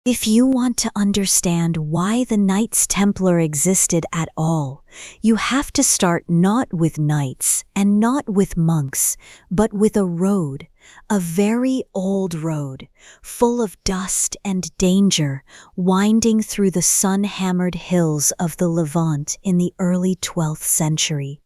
If you want to understand why the Knights Templar existed at all, you have to start not with knights and not with monks, but with a road, a very old road, full of dust and danger, winding through the sun-hammered hills of the Levant in the early 12th century.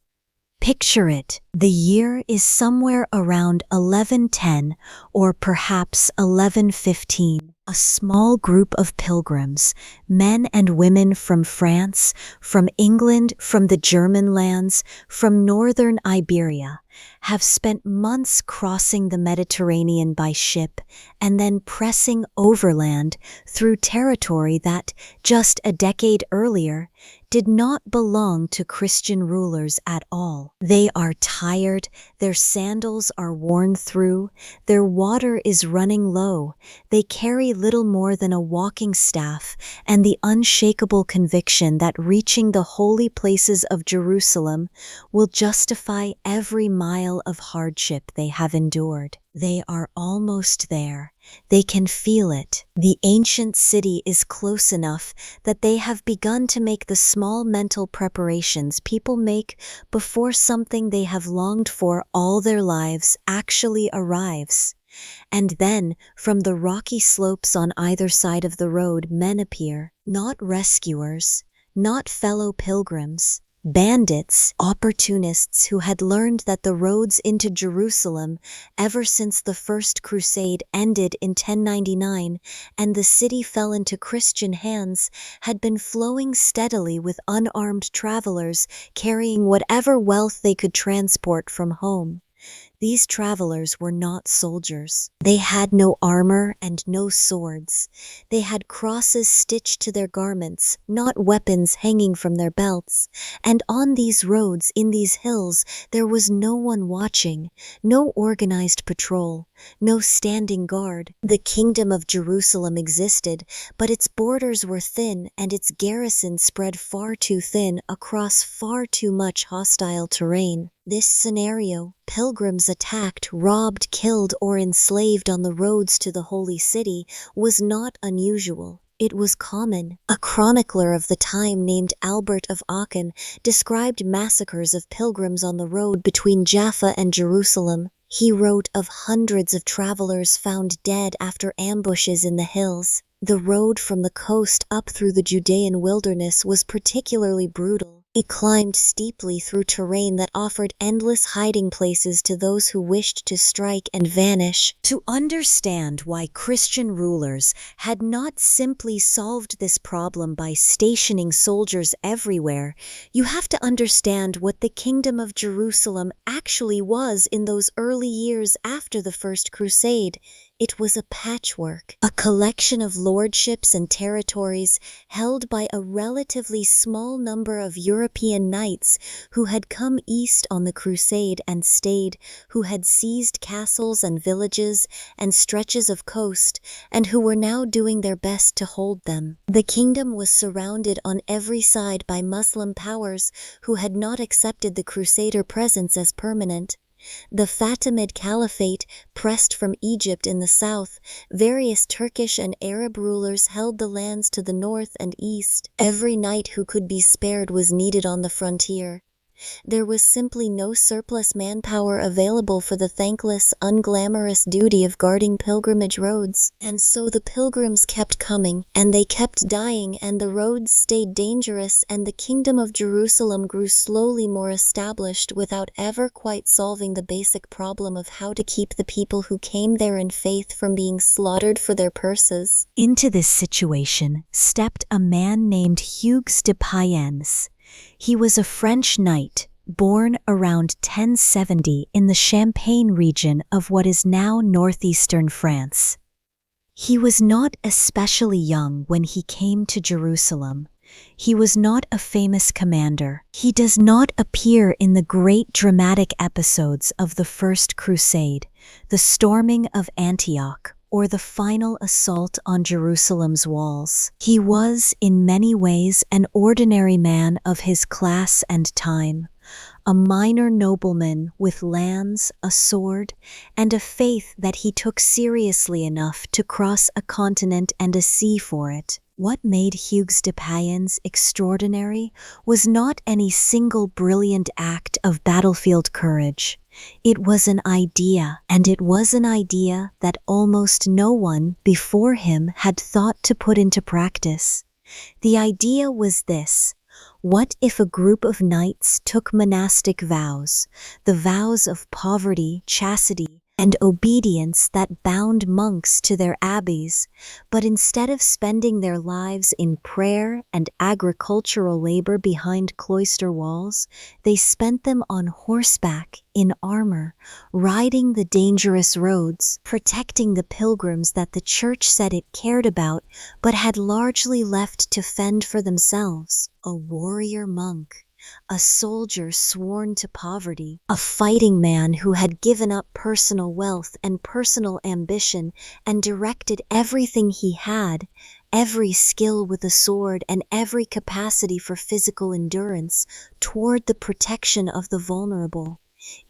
Picture it, the year is somewhere around 1110 or perhaps 1115. A small group of pilgrims, men and women from France, from England, from the German lands, from northern Iberia, have spent months crossing the Mediterranean by ship and then pressing overland through territory that, just a decade earlier, did not belong to Christian rulers at all. They are tired, their sandals are worn through, their water is running low, they carry little more than a walking staff, and the unshakable conviction that reaching the holy places of Jerusalem will justify every mile of hardship they have endured. They are almost there. They can feel it. The ancient city is close enough that they have begun to make the small mental preparations people make before something they have longed for all their lives actually arrives. And then, from the rocky slopes on either side of the road, men appear, not rescuers, not fellow pilgrims, bandits, opportunists who had learned that the roads into Jerusalem, ever since the First Crusade ended in 1099 and the city fell into Christian hands, had been flowing steadily with unarmed travelers carrying whatever wealth they could transport from home. These travelers were not soldiers. They had no armor and no swords. They had crosses stitched to their garments, not weapons hanging from their belts. And on these roads, in these hills, there was no one watching, no organized patrol, no standing guard. The kingdom of Jerusalem existed, but its borders were thin and its garrison spread far too thin across far too much hostile terrain. This scenario, pilgrims attacked, robbed, killed, or enslaved on the roads to the Holy City, was not unusual. It was common. A chronicler of the time named Albert of Aachen described massacres of pilgrims on the road between Jaffa and Jerusalem. He wrote of hundreds of travelers found dead after ambushes in the hills. The road from the coast up through the Judean wilderness was particularly brutal. It climbed steeply through terrain that offered endless hiding places to those who wished to strike and vanish. To understand why Christian rulers had not simply solved this problem by stationing soldiers everywhere, you have to understand what the Kingdom of Jerusalem actually was in those early years after the First Crusade. It was a patchwork, a collection of lordships and territories held by a relatively small number of European knights who had come east on the crusade and stayed, who had seized castles and villages and stretches of coast, and who were now doing their best to hold them. The kingdom was surrounded on every side by Muslim powers who had not accepted the Crusader presence as permanent. The Fatimid Caliphate pressed from Egypt in the south. Various Turkish and Arab rulers held the lands to the north and east. Every knight who could be spared was needed on the frontier. There was simply no surplus manpower available for the thankless, unglamorous duty of guarding pilgrimage roads. And so the pilgrims kept coming, and they kept dying, and the roads stayed dangerous, and the Kingdom of Jerusalem grew slowly more established without ever quite solving the basic problem of how to keep the people who came there in faith from being slaughtered for their purses. Into this situation stepped a man named Hugues de Payens. He was a French knight, born around 1070 in the Champagne region of what is now northeastern France. He was not especially young when he came to Jerusalem. He was not a famous commander. He does not appear in the great dramatic episodes of the First Crusade, the storming of Antioch, or the final assault on Jerusalem's walls. He was, in many ways, an ordinary man of his class and time, a minor nobleman with lands, a sword, and a faith that he took seriously enough to cross a continent and a sea for it. What made Hugues de Payens extraordinary was not any single brilliant act of battlefield courage. It was an idea, and it was an idea that almost no one before him had thought to put into practice. The idea was this: what if a group of knights took monastic vows, the vows of poverty, chastity, and obedience that bound monks to their abbeys, but instead of spending their lives in prayer and agricultural labor behind cloister walls, they spent them on horseback, in armor, riding the dangerous roads, protecting the pilgrims that the church said it cared about, but had largely left to fend for themselves. A warrior monk, a soldier sworn to poverty, a fighting man who had given up personal wealth and personal ambition and directed everything he had, every skill with a sword and every capacity for physical endurance, toward the protection of the vulnerable.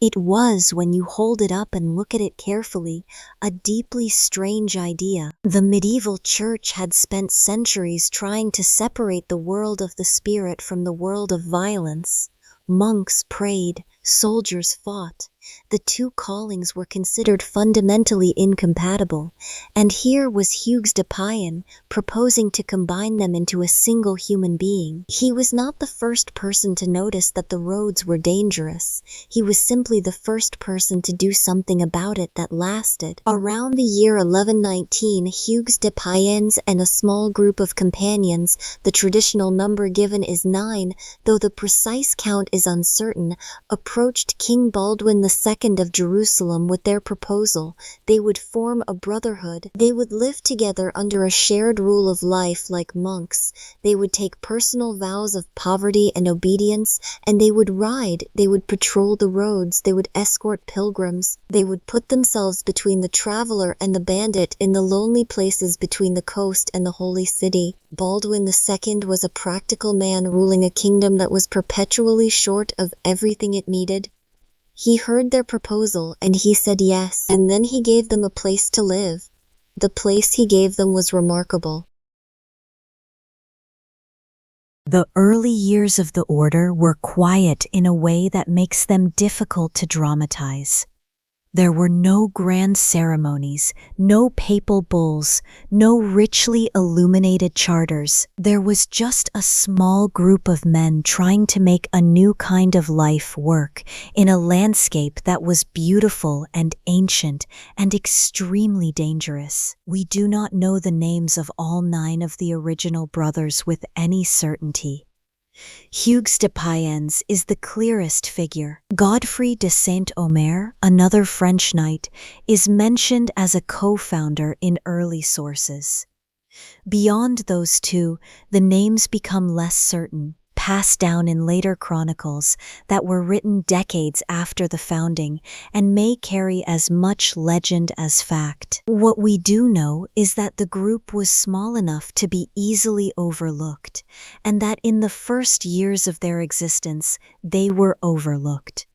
It was, when you hold it up and look at it carefully, a deeply strange idea. The medieval church had spent centuries trying to separate the world of the spirit from the world of violence. Monks prayed, soldiers fought. The two callings were considered fundamentally incompatible, and here was Hugues de Payens proposing to combine them into a single human being. He was not the first person to notice that the roads were dangerous. He was simply the first person to do something about it that lasted. Around the year 1119, Hugues de Payens and a small group of companions, the traditional number given is 9, though the precise count is uncertain, approached King Baldwin II of Jerusalem with their proposal. They would form a brotherhood. They would live together under a shared rule of life like monks. They would take personal vows of poverty and obedience, and they would ride. They would patrol the roads. They would escort pilgrims. They would put themselves between the traveler and the bandit in the lonely places between the coast and the holy city. Baldwin II was a practical man ruling a kingdom that was perpetually short of everything it needed. He heard their proposal and he said yes, and then he gave them a place to live. The place he gave them was remarkable. The early years of the order were quiet in a way that makes them difficult to dramatize. There were no grand ceremonies, no papal bulls, no richly illuminated charters. There was just a small group of men trying to make a new kind of life work in a landscape that was beautiful and ancient and extremely dangerous. We do not know the names of all 9 of the original brothers with any certainty. Hugues de Payens is the clearest figure. Godfrey de Saint-Omer, another French knight, is mentioned as a co-founder in early sources. Beyond those two, the names become less certain, passed down in later chronicles that were written decades after the founding and may carry as much legend as fact. What we do know is that the group was small enough to be easily overlooked, and that in the first years of their existence, they were overlooked.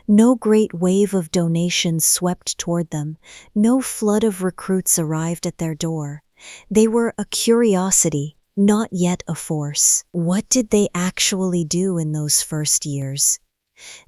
No great wave of donations swept toward them, no flood of recruits arrived at their door. They were a curiosity, not yet a force. What did they actually do in those first years?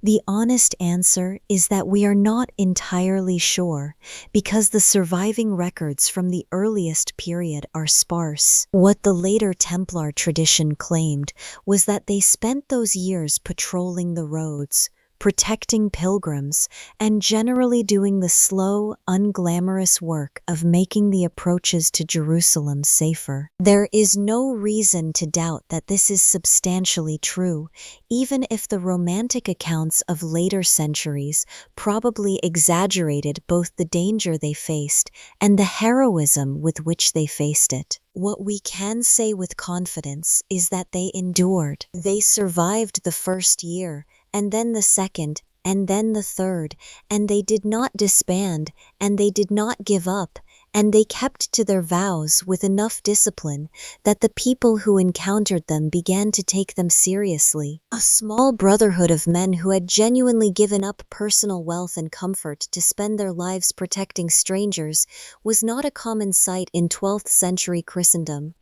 The honest answer is that we are not entirely sure, because the surviving records from the earliest period are sparse. What the later Templar tradition claimed was that they spent those years patrolling the roads, protecting pilgrims, and generally doing the slow, unglamorous work of making the approaches to Jerusalem safer. There is no reason to doubt that this is substantially true, even if the romantic accounts of later centuries probably exaggerated both the danger they faced and the heroism with which they faced it. What we can say with confidence is that they endured. They survived the first year, and then the second, and then the third, and they did not disband, and they did not give up, and they kept to their vows with enough discipline that the people who encountered them began to take them seriously. A small brotherhood of men who had genuinely given up personal wealth and comfort to spend their lives protecting strangers was not a common sight in 12th century Christendom.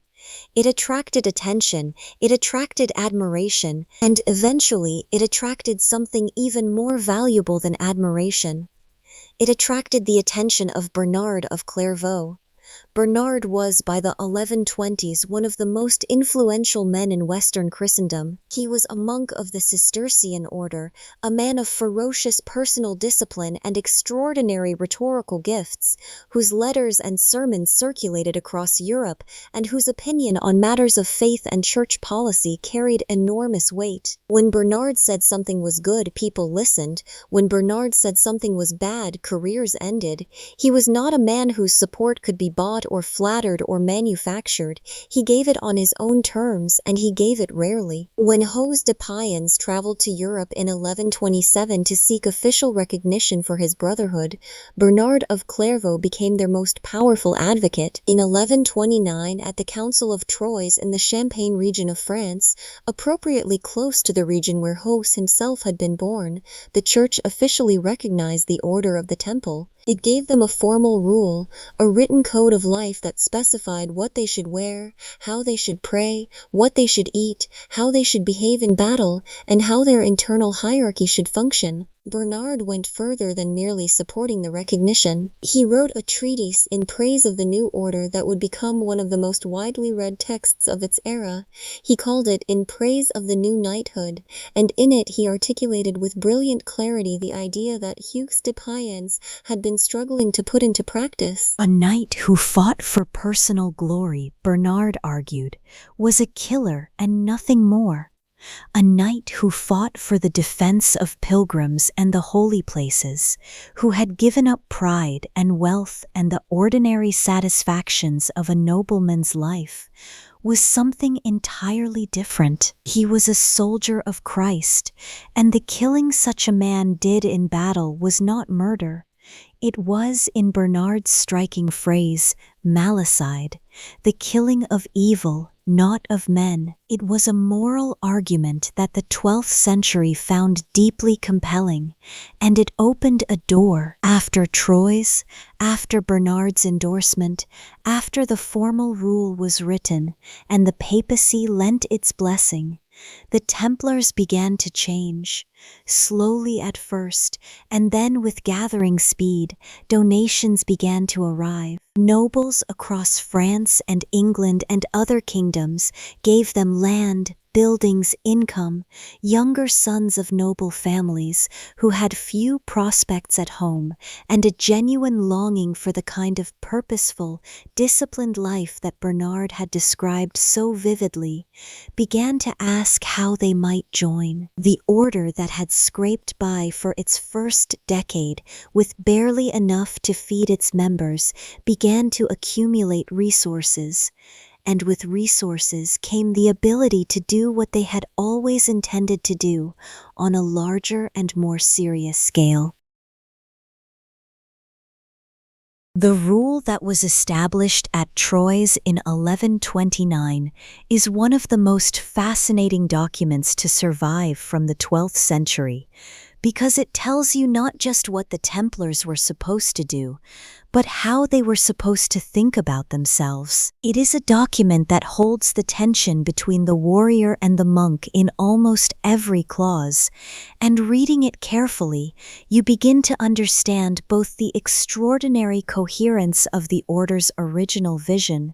It attracted attention, it attracted admiration, and eventually it attracted something even more valuable than admiration. It attracted the attention of Bernard of Clairvaux. Bernard was, by the 1120s, one of the most influential men in Western Christendom. He was a monk of the Cistercian order, a man of ferocious personal discipline and extraordinary rhetorical gifts, whose letters and sermons circulated across Europe, and whose opinion on matters of faith and church policy carried enormous weight. When Bernard said something was good, people listened. When Bernard said something was bad, careers ended. He was not a man whose support could be bought or flattered or manufactured. He gave it on his own terms, and he gave it rarely. When Hugues de Payens traveled to Europe in 1127 to seek official recognition for his brotherhood, Bernard of Clairvaux became their most powerful advocate. In 1129, at the Council of Troyes in the Champagne region of France, appropriately close to the region where Hugues himself had been born, the Church officially recognized the Order of the Temple. It gave them a formal rule, a written code of life that specified what they should wear, how they should pray, what they should eat, how they should behave in battle, and how their internal hierarchy should function. Bernard went further than merely supporting the recognition. He wrote a treatise in praise of the new order that would become one of the most widely read texts of its era. He called it In Praise of the New Knighthood, and in it he articulated with brilliant clarity the idea that Hugues de Payens had been struggling to put into practice. A knight who fought for personal glory, Bernard argued, was a killer and nothing more. A knight who fought for the defense of pilgrims and the holy places, who had given up pride and wealth and the ordinary satisfactions of a nobleman's life, was something entirely different. He was a soldier of Christ, and the killing such a man did in battle was not murder. It was, in Bernard's striking phrase, malicide, the killing of evil, not of men. It was a moral argument that the 12th century found deeply compelling, and it opened a door. After Troyes, after Bernard's endorsement, after the formal rule was written, and the papacy lent its blessing, the Templars began to change, slowly at first, and then with gathering speed, donations began to arrive. Nobles across France and England and other kingdoms gave them land, buildings, income. Younger sons of noble families who had few prospects at home and a genuine longing for the kind of purposeful, disciplined life that Bernard had described so vividly, began to ask how they might join. The order that had scraped by for its first decade with barely enough to feed its members began to accumulate resources. And with resources came the ability to do what they had always intended to do on a larger and more serious scale. The rule that was established at Troyes in 1129 is one of the most fascinating documents to survive from the 12th century, because it tells you not just what the Templars were supposed to do, but how they were supposed to think about themselves. It is a document that holds the tension between the warrior and the monk in almost every clause, and reading it carefully, you begin to understand both the extraordinary coherence of the order's original vision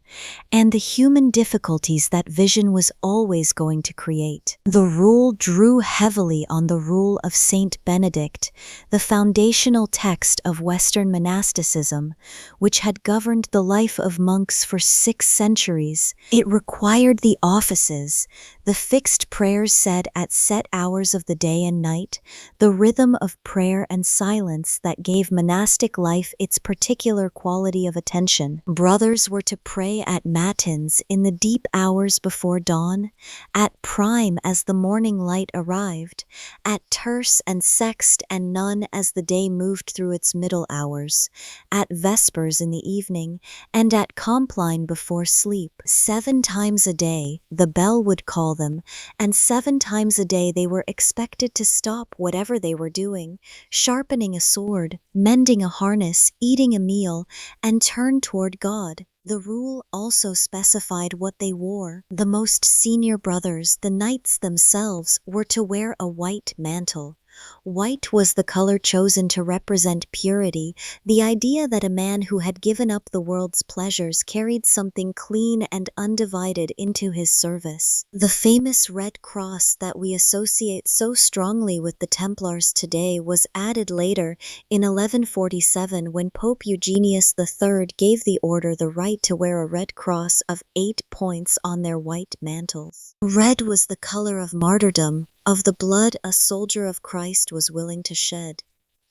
and the human difficulties that vision was always going to create. The rule drew heavily on the rule of Saint Benedict, the foundational text of Western monasticism, which had governed the life of monks for 6 centuries. It required the offices, the fixed prayers said at set hours of the day and night, the rhythm of prayer and silence that gave monastic life its particular quality of attention. Brothers were to pray at matins in the deep hours before dawn, at prime as the morning light arrived, at terce and and sext and nun as the day moved through its middle hours, at vespers in the evening, and at compline before sleep. 7 times a day the bell would call them, and 7 times a day they were expected to stop whatever they were doing, sharpening a sword, mending a harness, eating a meal, and turn toward God. The rule also specified what they wore. The most senior brothers, the knights themselves, were to wear a white mantle. White was the color chosen to represent purity, the idea that a man who had given up the world's pleasures carried something clean and undivided into his service. The famous red cross that we associate so strongly with the Templars today was added later in 1147 when Pope Eugenius III gave the order the right to wear a red cross of 8 points on their white mantles. Red was the color of martyrdom, of the blood a soldier of Christ was willing to shed.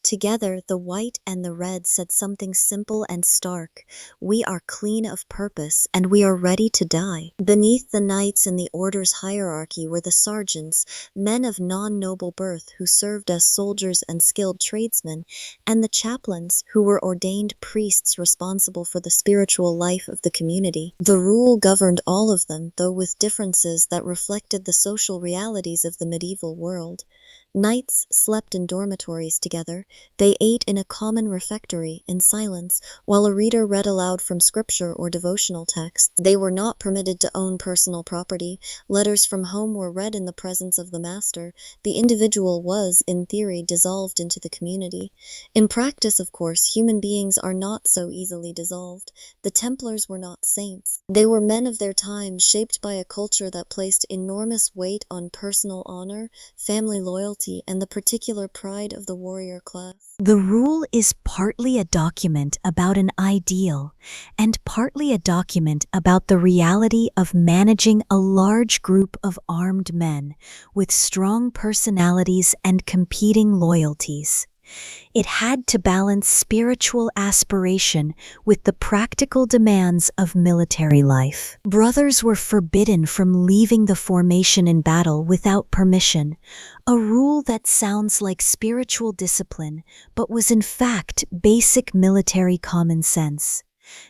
Together, the white and the red said something simple and stark: we are clean of purpose, and we are ready to die. Beneath the knights in the order's hierarchy were the sergeants, men of non-noble birth who served as soldiers and skilled tradesmen, and the chaplains, who were ordained priests responsible for the spiritual life of the community. The rule governed all of them, though with differences that reflected the social realities of the medieval world. Knights slept in dormitories together. They ate in a common refectory, in silence, while a reader read aloud from scripture or devotional texts. They were not permitted to own personal property. Letters from home were read in the presence of the master. The individual was, in theory, dissolved into the community. In practice, of course, human beings are not so easily dissolved. The Templars were not saints. They were men of their time, shaped by a culture that placed enormous weight on personal honor, family loyalty, and the particular pride of the warrior class. The rule is partly a document about an ideal, and partly a document about the reality of managing a large group of armed men with strong personalities and competing loyalties. It had to balance spiritual aspiration with the practical demands of military life. Brothers were forbidden from leaving the formation in battle without permission, a rule that sounds like spiritual discipline, but was in fact basic military common sense.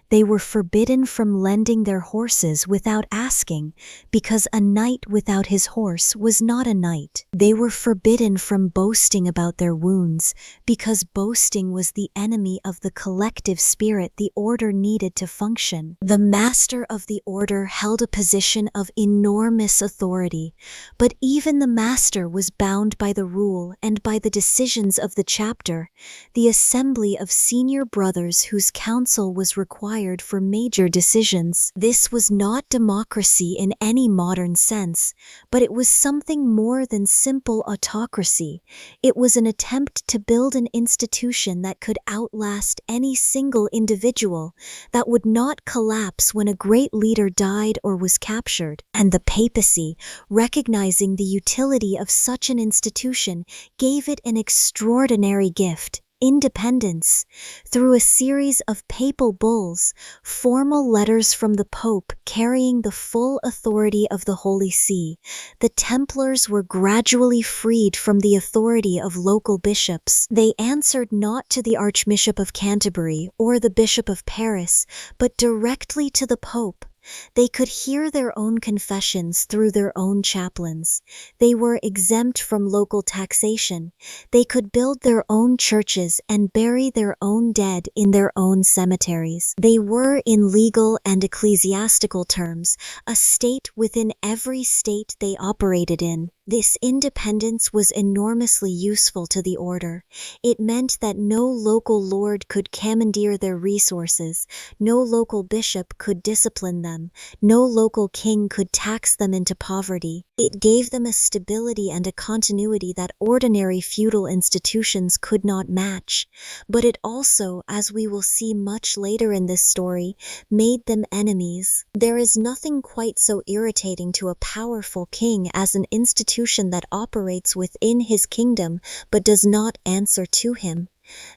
They were forbidden from lending their horses without asking, because a knight without his horse was not a knight. They were forbidden from boasting about their wounds, because boasting was the enemy of the collective spirit the order needed to function. The master of the order held a position of enormous authority, but even the master was bound by the rule and by the decisions of the chapter, the assembly of senior brothers whose counsel was required for major decisions. This was not democracy in any modern sense, but it was something more than simple autocracy. It was an attempt to build an institution that could outlast any single individual, that would not collapse when a great leader died or was captured. And the papacy, recognizing the utility of such an institution, gave it an extraordinary gift: independence. Through a series of papal bulls, formal letters from the Pope carrying the full authority of the Holy See, the Templars were gradually freed from the authority of local bishops. They answered not to the Archbishop of Canterbury or the Bishop of Paris, but directly to the Pope. They could hear their own confessions through their own chaplains. They were exempt from local taxation. They could build their own churches and bury their own dead in their own cemeteries. They were, in legal and ecclesiastical terms, a state within every state they operated in. This independence was enormously useful to the order. It meant that no local lord could commandeer their resources, no local bishop could discipline them, no local king could tax them into poverty. It gave them a stability and a continuity that ordinary feudal institutions could not match. But it also, as we will see much later in this story, made them enemies. There is nothing quite so irritating to a powerful king as an institution that operates within his kingdom but does not answer to him.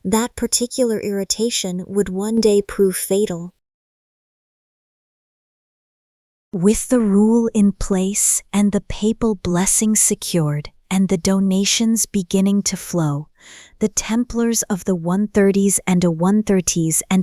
That particular irritation would one day prove fatal. With the rule in place and the papal blessing secured, and the donations beginning to flow, the Templars of the 130s and a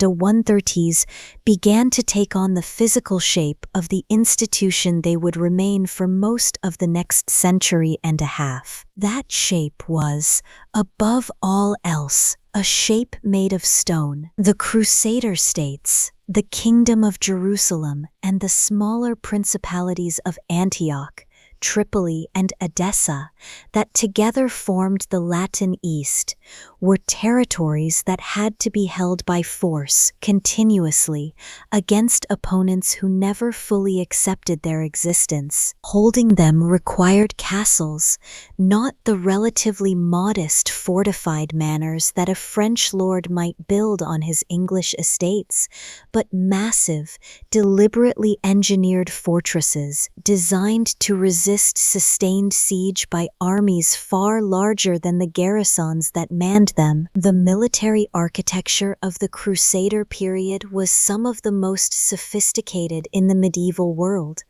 130s began to take on the physical shape of the institution they would remain for most of the next century and a half. That shape was, above all else, a shape made of stone. The Crusader states, the Kingdom of Jerusalem, and the smaller principalities of Antioch, Tripoli, and Edessa, that together formed the Latin East, were territories that had to be held by force continuously against opponents who never fully accepted their existence. Holding them required castles, not the relatively modest fortified manors that a French lord might build on his English estates, but massive, deliberately engineered fortresses designed to resist sustained siege by armies far larger than the garrisons that manned them. The military architecture of the Crusader period was some of the most sophisticated in the medieval world,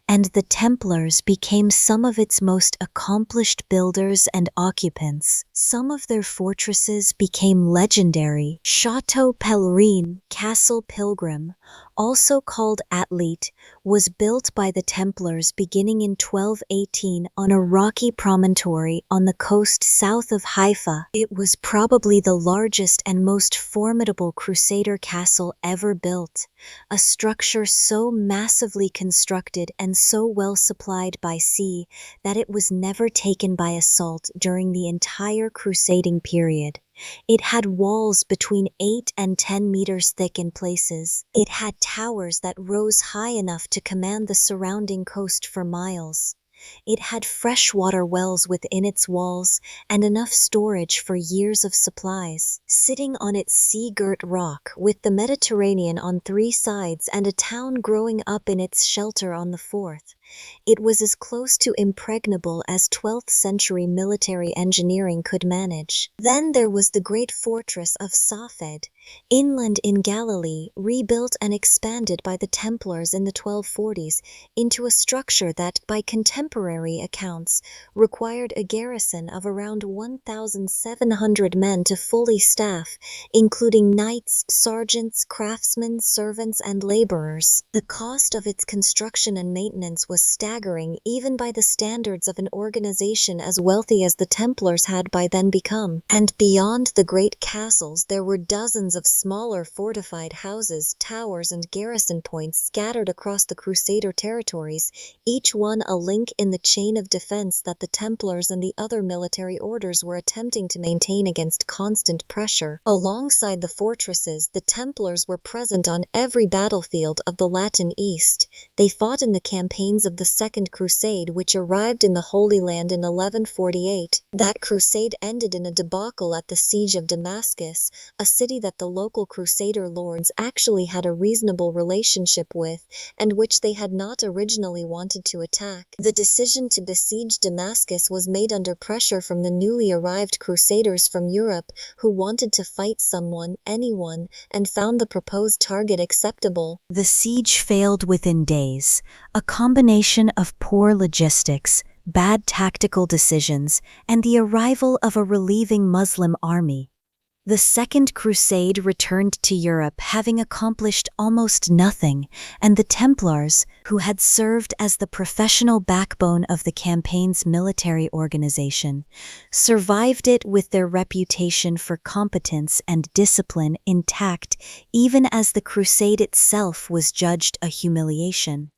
and the Templars became some of its most accomplished builders and occupants. Some of their fortresses became legendary. Château Pèlerin, Castle Pilgrim, also called Athlete, was built by the Templars beginning in 1218 on a rocky promontory on the coast south of Haifa. It was probably the largest and most formidable Crusader castle ever built, a structure so massively constructed and so well supplied by sea that it was never taken by assault during the entire crusading period. It had walls between 8 and 10 meters thick in places. It had towers that rose high enough to command the surrounding coast for miles. It had freshwater wells within its walls and enough storage for years of supplies. Sitting on its sea-girt rock, with the Mediterranean on 3 sides and a town growing up in its shelter on the 4th, it was as close to impregnable as 12th century military engineering could manage. Then there was the great fortress of Safed, inland in Galilee, rebuilt and expanded by the Templars in the 1240s into a structure that, by contemporary accounts, required a garrison of around 1,700 men to fully staff, including knights, sergeants, craftsmen, servants, and laborers. The cost of its construction and maintenance was staggering even by the standards of an organization as wealthy as the Templars had by then become. And beyond the great castles there were dozens of smaller fortified houses, towers, and garrison points scattered across the Crusader territories, each one a link in the chain of defense that the Templars and the other military orders were attempting to maintain against constant pressure. Alongside the fortresses, the Templars were present on every battlefield of the Latin East. They fought in the campaigns of the Second Crusade, which arrived in the Holy Land in 1148. That crusade ended in a debacle at the siege of Damascus, a city that the local Crusader lords actually had a reasonable relationship with, and which they had not originally wanted to attack. The decision to besiege Damascus was made under pressure from the newly arrived Crusaders from Europe, who wanted to fight someone, anyone, and found the proposed target acceptable. The siege failed within days, a combination of poor logistics, bad tactical decisions, and the arrival of a relieving Muslim army. The Second Crusade returned to Europe having accomplished almost nothing, and the Templars, who had served as the professional backbone of the campaign's military organization, survived it with their reputation for competence and discipline intact, even as the crusade itself was judged a humiliation.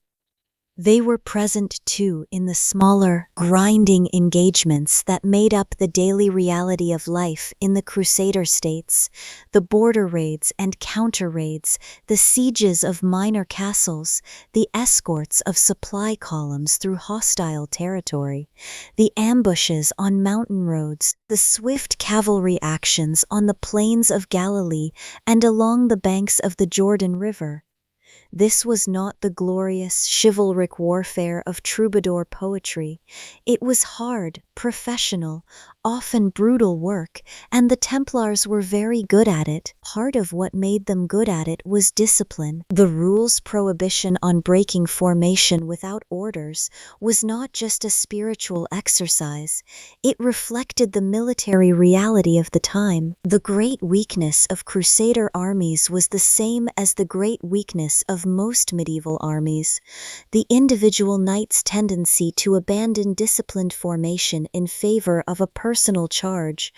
They were present, too, in the smaller, grinding engagements that made up the daily reality of life in the Crusader states, the border raids and counter-raids, the sieges of minor castles, the escorts of supply columns through hostile territory, the ambushes on mountain roads, the swift cavalry actions on the plains of Galilee and along the banks of the Jordan River. This was not the glorious, chivalric warfare of troubadour poetry. It was hard, professional, often brutal work, and the Templars were very good at it. Part of what made them good at it was discipline. The rules' prohibition on breaking formation without orders was not just a spiritual exercise, it reflected the military reality of the time. The great weakness of Crusader armies was the same as the great weakness of most medieval armies: the individual knight's tendency to abandon disciplined formation in favor of a personal charge,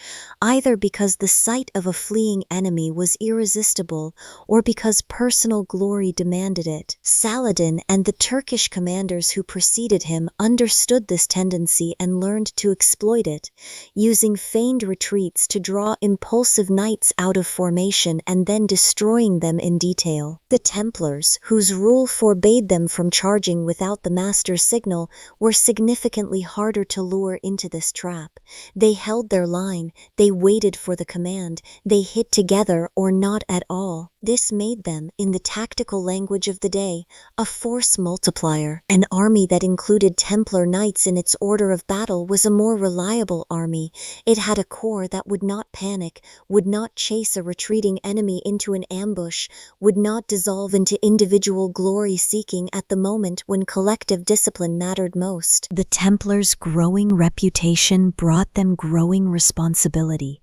either because the sight of a fleeing enemy was irresistible or because personal glory demanded it. Saladin and the Turkish commanders who preceded him understood this tendency and learned to exploit it, using feigned retreats to draw impulsive knights out of formation and then destroying them in detail. The Templars, whose rule forbade them from charging without the master's signal, were significantly harder to lure into this trap. They held their line, they waited for the command, they hit together or not at all. This made them, in the tactical language of the day, a force multiplier. An army that included Templar knights in its order of battle was a more reliable army. It had a corps that would not panic, would not chase a retreating enemy into an ambush, would not dissolve into individual glory-seeking at the moment when collective discipline mattered most. The Templars' growing reputation brought them growing responsibility.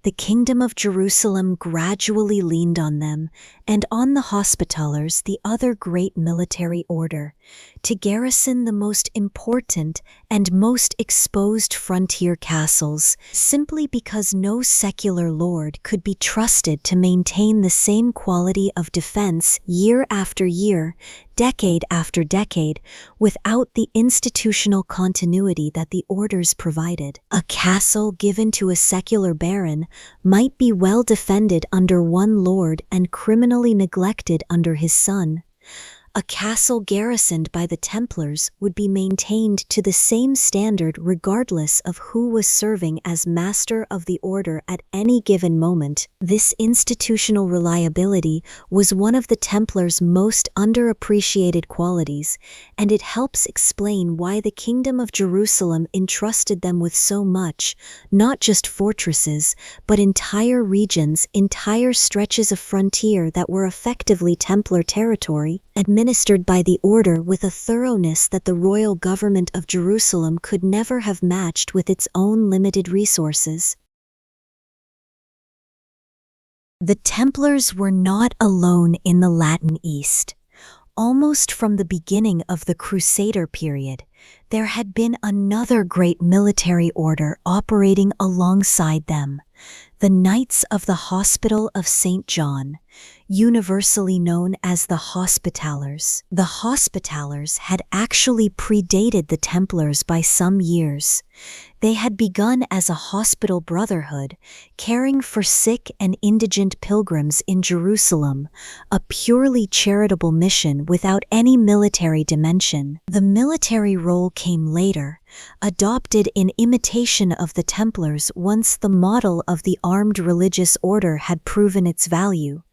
The Kingdom of Jerusalem gradually leaned on them, and on the Hospitallers, the other great military order, to garrison the most important and most exposed frontier castles, simply because no secular lord could be trusted to maintain the same quality of defense year after year, decade after decade, without the institutional continuity that the orders provided. A castle given to a secular baron might be well defended under one lord and criminally neglected under his son. A castle garrisoned by the Templars would be maintained to the same standard regardless of who was serving as master of the order at any given moment. This institutional reliability was one of the Templars' most underappreciated qualities, and it helps explain why the Kingdom of Jerusalem entrusted them with so much, not just fortresses, but entire regions, entire stretches of frontier that were effectively Templar territory, administered by the order with a thoroughness that the royal government of Jerusalem could never have matched with its own limited resources. The Templars were not alone in the Latin East. Almost from the beginning of the Crusader period, there had been another great military order operating alongside them: the Knights of the Hospital of St. John, universally known as the Hospitallers. The Hospitallers had actually predated the Templars by some years. They had begun as a hospital brotherhood, caring for sick and indigent pilgrims in Jerusalem, a purely charitable mission without any military dimension. The military role came later, adopted in imitation of the Templars once the model of the armed religious order had proven its value.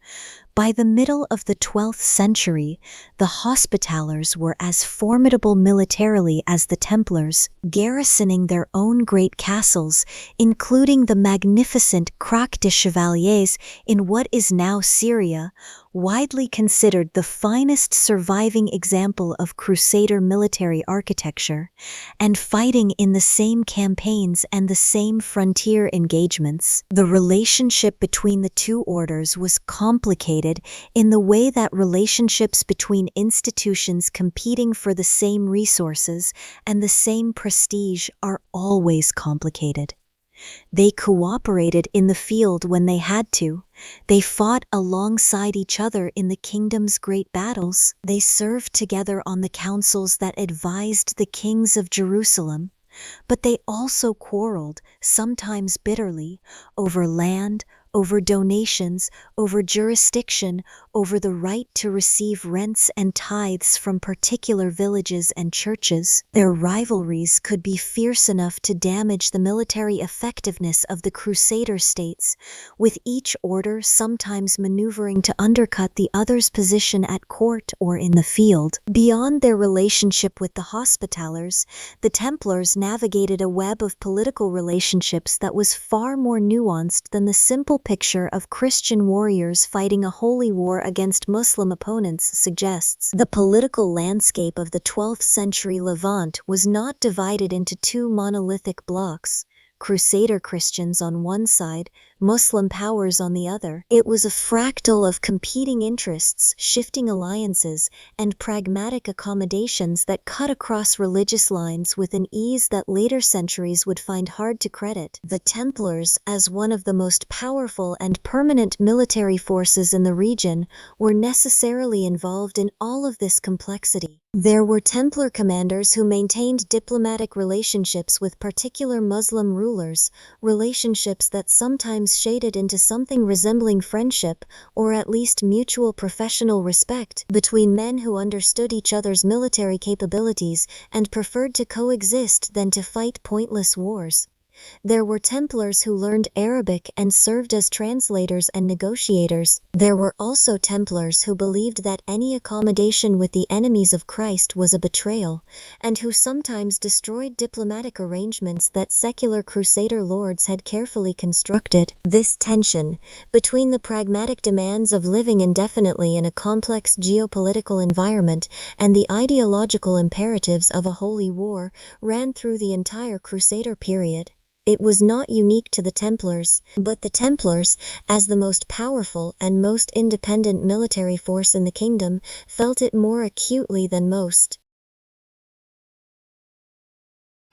By the middle of the 12th century, the Hospitallers were as formidable militarily as the Templars, garrisoning their own great castles, including the magnificent Crac des Chevaliers in what is now Syria, widely considered the finest surviving example of Crusader military architecture, and fighting in the same campaigns and the same frontier engagements. The relationship between the two orders was complicated in the way that relationships between institutions competing for the same resources and the same prestige are always complicated. They cooperated in the field when they had to. They fought alongside each other in the kingdom's great battles. They served together on the councils that advised the kings of Jerusalem. But they also quarreled, sometimes bitterly, over land, over donations, over jurisdiction, over the right to receive rents and tithes from particular villages and churches. Their rivalries could be fierce enough to damage the military effectiveness of the Crusader states, with each order sometimes maneuvering to undercut the other's position at court or in the field. Beyond their relationship with the Hospitallers, the Templars navigated a web of political relationships that was far more nuanced than the simple picture of Christian warriors fighting a holy war against Muslim opponents suggests. The political landscape of the 12th century Levant was not divided into two monolithic blocks, Crusader Christians on one side, Muslim powers on the other. It was a fractal of competing interests, shifting alliances, and pragmatic accommodations that cut across religious lines with an ease that later centuries would find hard to credit. The Templars, as one of the most powerful and permanent military forces in the region, were necessarily involved in all of this complexity. There were Templar commanders who maintained diplomatic relationships with particular Muslim rulers, relationships that sometimes shaded into something resembling friendship or at least mutual professional respect between men who understood each other's military capabilities and preferred to coexist than to fight pointless wars. There were Templars who learned Arabic and served as translators and negotiators. There were also Templars who believed that any accommodation with the enemies of Christ was a betrayal, and who sometimes destroyed diplomatic arrangements that secular Crusader lords had carefully constructed. This tension between the pragmatic demands of living indefinitely in a complex geopolitical environment and the ideological imperatives of a holy war ran through the entire Crusader period. It was not unique to the Templars, but the Templars, as the most powerful and most independent military force in the kingdom, felt it more acutely than most.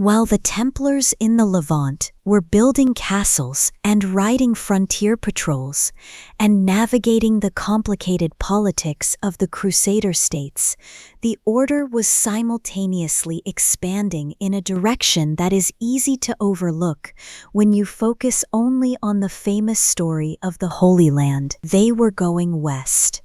While the Templars in the Levant were building castles and riding frontier patrols and navigating the complicated politics of the Crusader states, the order was simultaneously expanding in a direction that is easy to overlook when you focus only on the famous story of the Holy Land. They were going west.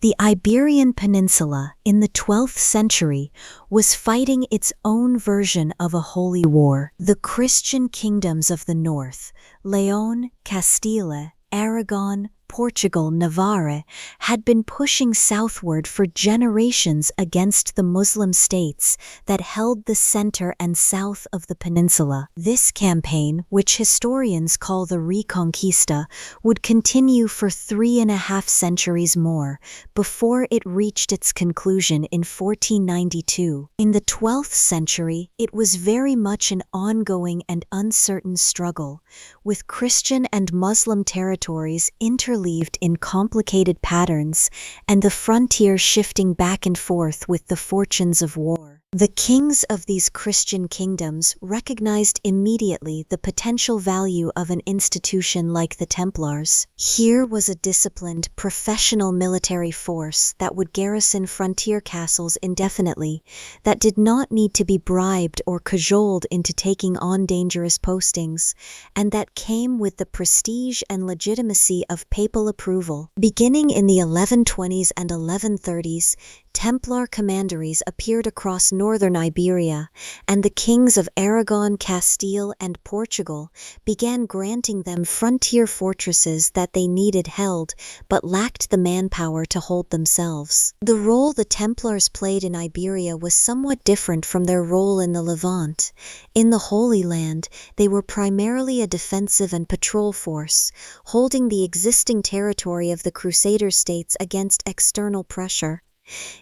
The Iberian Peninsula in the 12th century was fighting its own version of a holy war. The Christian kingdoms of the north, Leon, Castile, Aragon, Portugal, Navarre, had been pushing southward for generations against the Muslim states that held the center and south of the peninsula. This campaign, which historians call the Reconquista, would continue for 3.5 centuries more before it reached its conclusion in 1492. In the 12th century, it was very much an ongoing and uncertain struggle, with Christian and Muslim territories interleaved in complicated patterns and the frontier shifting back and forth with the fortunes of war. The kings of these Christian kingdoms recognized immediately the potential value of an institution like the Templars. Here was a disciplined, professional military force that would garrison frontier castles indefinitely, that did not need to be bribed or cajoled into taking on dangerous postings, and that came with the prestige and legitimacy of papal approval. Beginning in the 1120s and 1130s, Templar commanderies appeared across northern Iberia, and the kings of Aragon, Castile, and Portugal began granting them frontier fortresses that they needed held, but lacked the manpower to hold themselves. The role the Templars played in Iberia was somewhat different from their role in the Levant. In the Holy Land, they were primarily a defensive and patrol force, holding the existing territory of the Crusader states against external pressure.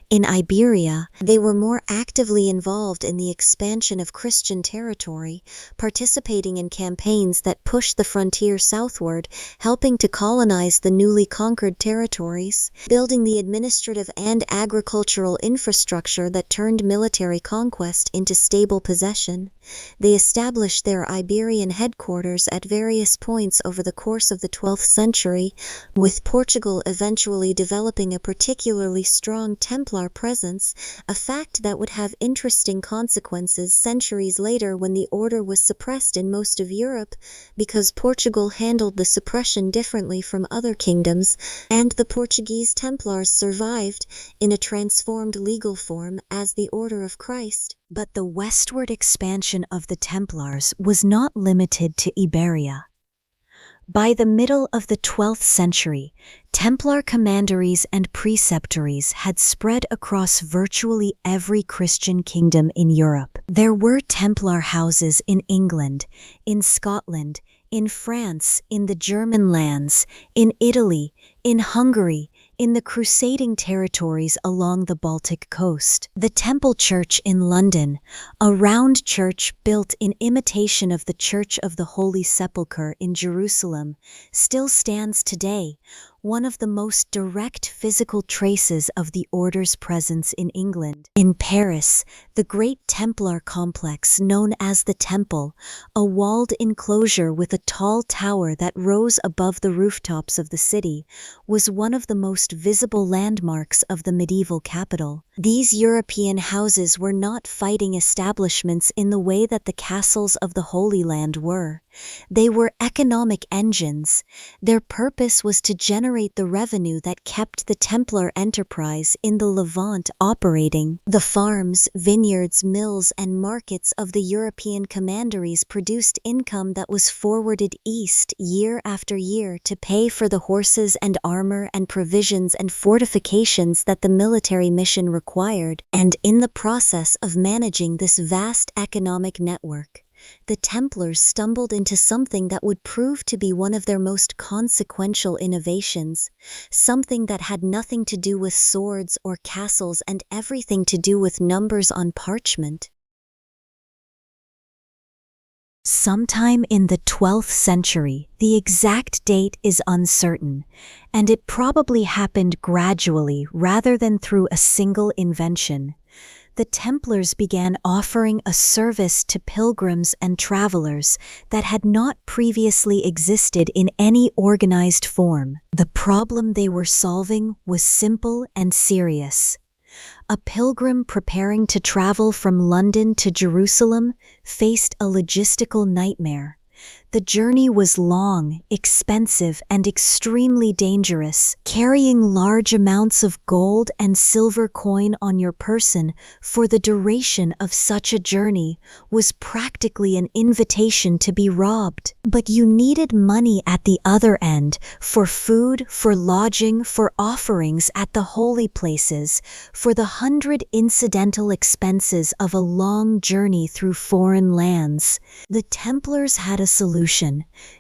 In Iberia, they were more actively involved in the expansion of Christian territory, participating in campaigns that pushed the frontier southward, helping to colonize the newly conquered territories, building the administrative and agricultural infrastructure that turned military conquest into stable possession. They established their Iberian headquarters at various points over the course of the 12th century, with Portugal eventually developing a particularly strong Templar presence, a fact that would have interesting consequences centuries later when the order was suppressed in most of Europe, because Portugal handled the suppression differently from other kingdoms, and the Portuguese Templars survived, in a transformed legal form, as the Order of Christ. But the westward expansion of the Templars was not limited to Iberia. By the middle of the 12th century, Templar commanderies and preceptories had spread across virtually every Christian kingdom in Europe. There were Templar houses in England, in Scotland, in France, in the German lands, in Italy, in Hungary, in the crusading territories along the Baltic coast. The Temple Church in London, a round church built in imitation of the Church of the Holy Sepulchre in Jerusalem, still stands today, one of the most direct physical traces of the order's presence in England. In Paris, the great Templar complex known as the Temple, a walled enclosure with a tall tower that rose above the rooftops of the city, was one of the most visible landmarks of the medieval capital. These European houses were not fighting establishments in the way that the castles of the Holy Land were. They were economic engines. Their purpose was to generate the revenue that kept the Templar enterprise in the Levant operating. The farms, vineyards, mills, and markets of the European commanderies produced income that was forwarded east year after year to pay for the horses and armor and provisions and fortifications that the military mission required. And in the process of managing this vast economic network, the Templars stumbled into something that would prove to be one of their most consequential innovations, something that had nothing to do with swords or castles and everything to do with numbers on parchment. Sometime in the 12th century, the exact date is uncertain, and it probably happened gradually rather than through a single invention. The Templars began offering a service to pilgrims and travelers that had not previously existed in any organized form. The problem they were solving was simple and serious. A pilgrim preparing to travel from London to Jerusalem faced a logistical nightmare. The journey was long, expensive, and extremely dangerous. Carrying large amounts of gold and silver coin on your person for the duration of such a journey was practically an invitation to be robbed. But you needed money at the other end for food, for lodging, for offerings at the holy places, for the 100 incidental expenses of a long journey through foreign lands. The Templars had a solution.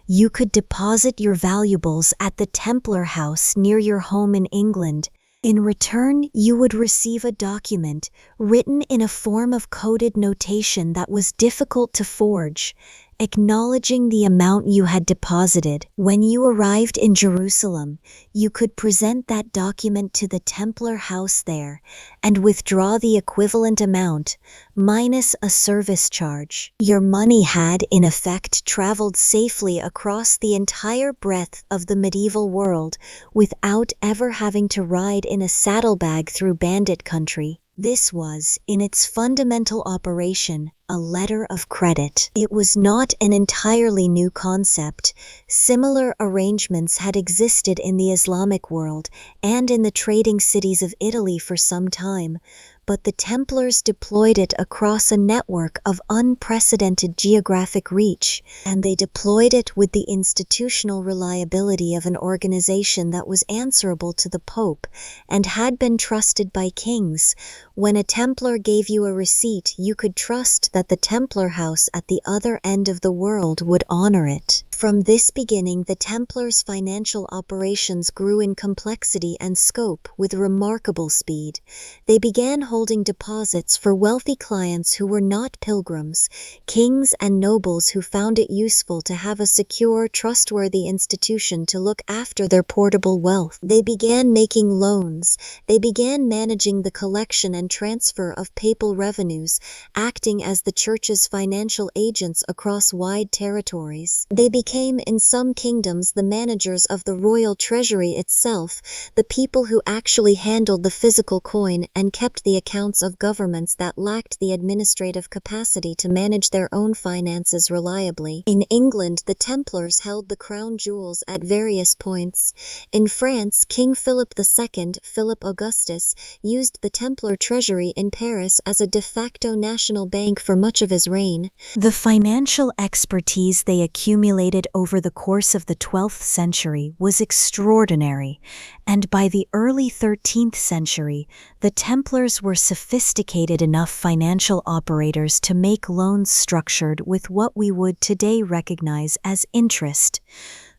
You could deposit your valuables at the Templar house near your home in England. In return, you would receive a document written in a form of coded notation that was difficult to forge, acknowledging the amount you had deposited. When you arrived in Jerusalem, you could present that document to the Templar house there and withdraw the equivalent amount, minus a service charge. Your money had, in effect, traveled safely across the entire breadth of the medieval world without ever having to ride in a saddlebag through bandit country. This was, in its fundamental operation, a letter of credit. It was not an entirely new concept. Similar arrangements had existed in the Islamic world and in the trading cities of Italy for some time, but the Templars deployed it across a network of unprecedented geographic reach, and they deployed it with the institutional reliability of an organization that was answerable to the Pope and had been trusted by kings. When a Templar gave you a receipt, you could trust that the Templar house at the other end of the world would honor it. From this beginning, the Templars' financial operations grew in complexity and scope with remarkable speed. They began holding deposits for wealthy clients who were not pilgrims, kings and nobles who found it useful to have a secure, trustworthy institution to look after their portable wealth. They began making loans. They began managing the collection and transfer of papal revenues, acting as the church's financial agents across wide territories. They became, in some kingdoms, the managers of the royal treasury itself, the people who actually handled the physical coin and kept the accounts of governments that lacked the administrative capacity to manage their own finances reliably. In England, the Templars held the crown jewels at various points. In France, King Philip II, Philip Augustus, used the Templar treasury in Paris as a de facto national bank for much of his reign. The financial expertise they accumulated over the course of the 12th century was extraordinary, and by the early 13th century, the Templars were sophisticated enough financial operators to make loans structured with what we would today recognize as interest,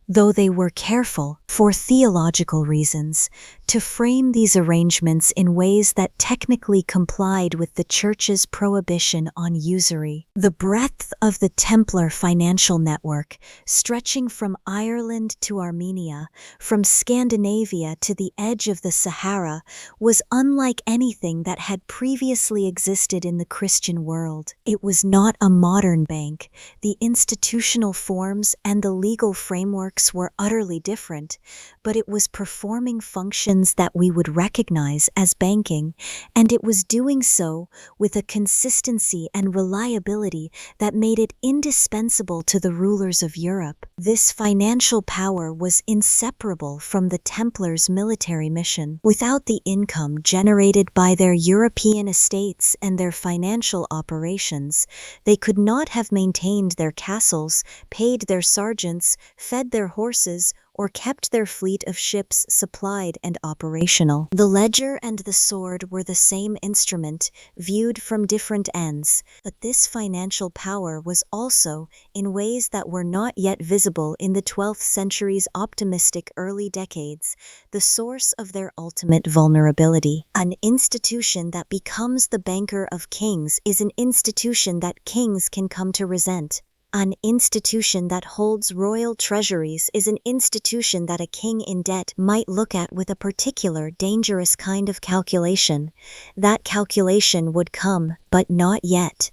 though they were careful, for theological reasons, to frame these arrangements in ways that technically complied with the Church's prohibition on usury. The breadth of the Templar financial network, stretching from Ireland to Armenia, from Scandinavia to the edge of the Sahara, was unlike anything that had previously existed in the Christian world. It was not a modern bank. The institutional forms and the legal frameworks were utterly different, but it was performing functions that we would recognize as banking, and it was doing so with a consistency and reliability that made it indispensable to the rulers of Europe. This financial power was inseparable from the Templars' military mission. Without the income generated by their European estates and their financial operations, they could not have maintained their castles, paid their sergeants, fed their horses, or kept their fleet of ships supplied and operational. The ledger and the sword were the same instrument, viewed from different ends, but this financial power was also, in ways that were not yet visible in the 12th century's optimistic early decades, the source of their ultimate vulnerability. An institution that becomes the banker of kings is an institution that kings can come to resent. An institution that holds royal treasuries is an institution that a king in debt might look at with a particular dangerous kind of calculation. That calculation would come, but not yet.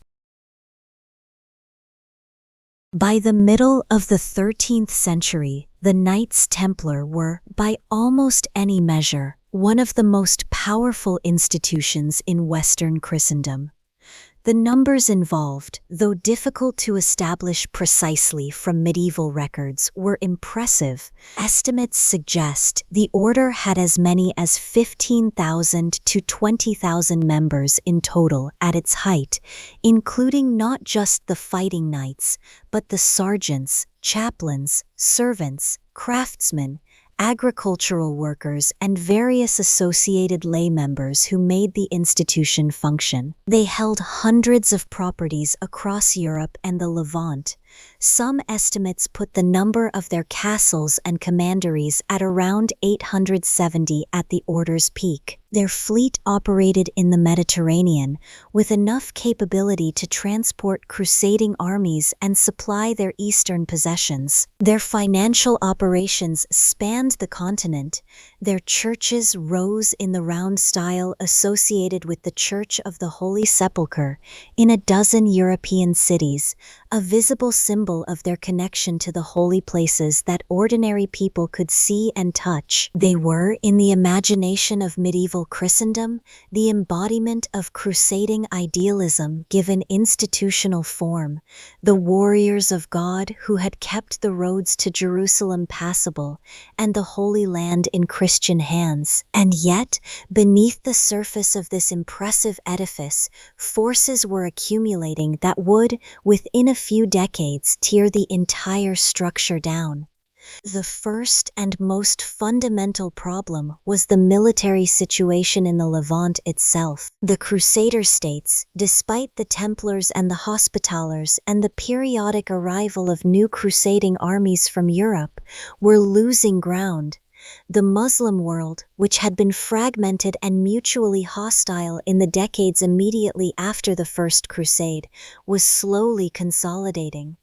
By the middle of the 13th century, the Knights Templar were, by almost any measure, one of the most powerful institutions in Western Christendom. The numbers involved, though difficult to establish precisely from medieval records, were impressive. Estimates suggest the order had as many as 15,000 to 20,000 members in total at its height, including not just the fighting knights, but the sergeants, chaplains, servants, craftsmen, agricultural workers, and various associated lay members who made the institution function. They held hundreds of properties across Europe and the Levant. Some estimates put the number of their castles and commanderies at around 870 at the order's peak. Their fleet operated in the Mediterranean, with enough capability to transport crusading armies and supply their eastern possessions. Their financial operations spanned the continent. Their churches rose in the round style associated with the Church of the Holy Sepulchre in a dozen European cities, a visible symbol of their connection to the holy places that ordinary people could see and touch. They were, in the imagination of medieval Christendom, the embodiment of crusading idealism given institutional form, the warriors of God who had kept the roads to Jerusalem passable and the Holy Land in Christian hands. And yet, beneath the surface of this impressive edifice, forces were accumulating that would, within a few decades, tear the entire structure down. The first and most fundamental problem was the military situation in the Levant itself. The Crusader states, despite the Templars and the Hospitallers and the periodic arrival of new crusading armies from Europe, were losing ground. The Muslim world, which had been fragmented and mutually hostile in the decades immediately after the First Crusade, was slowly consolidating.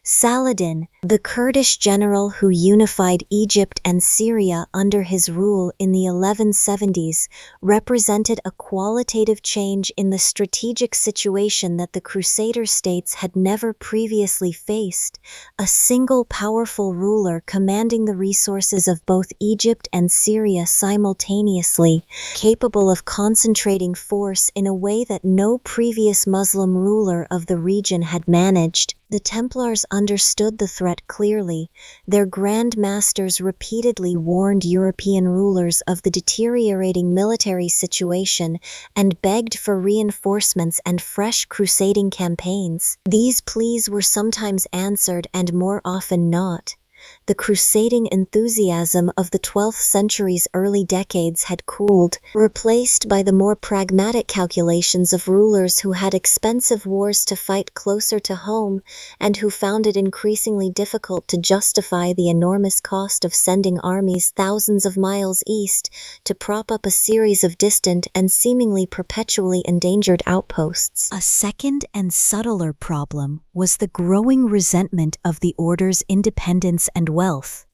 Saladin, the Kurdish general who unified Egypt and Syria under his rule in the 1170s, represented a qualitative change in the strategic situation that the Crusader states had never previously faced, a single powerful ruler commanding the resources of both Egypt and Syria simultaneously, capable of concentrating force in a way that no previous Muslim ruler of the region had managed. The Templars understood the threat clearly. Their Grand Masters repeatedly warned European rulers of the deteriorating military situation and begged for reinforcements and fresh crusading campaigns. These pleas were sometimes answered and more often not. The crusading enthusiasm of the 12th century's early decades had cooled, replaced by the more pragmatic calculations of rulers who had expensive wars to fight closer to home and who found it increasingly difficult to justify the enormous cost of sending armies thousands of miles east to prop up a series of distant and seemingly perpetually endangered outposts. A second and subtler problem was the growing resentment of the order's independence and wealth.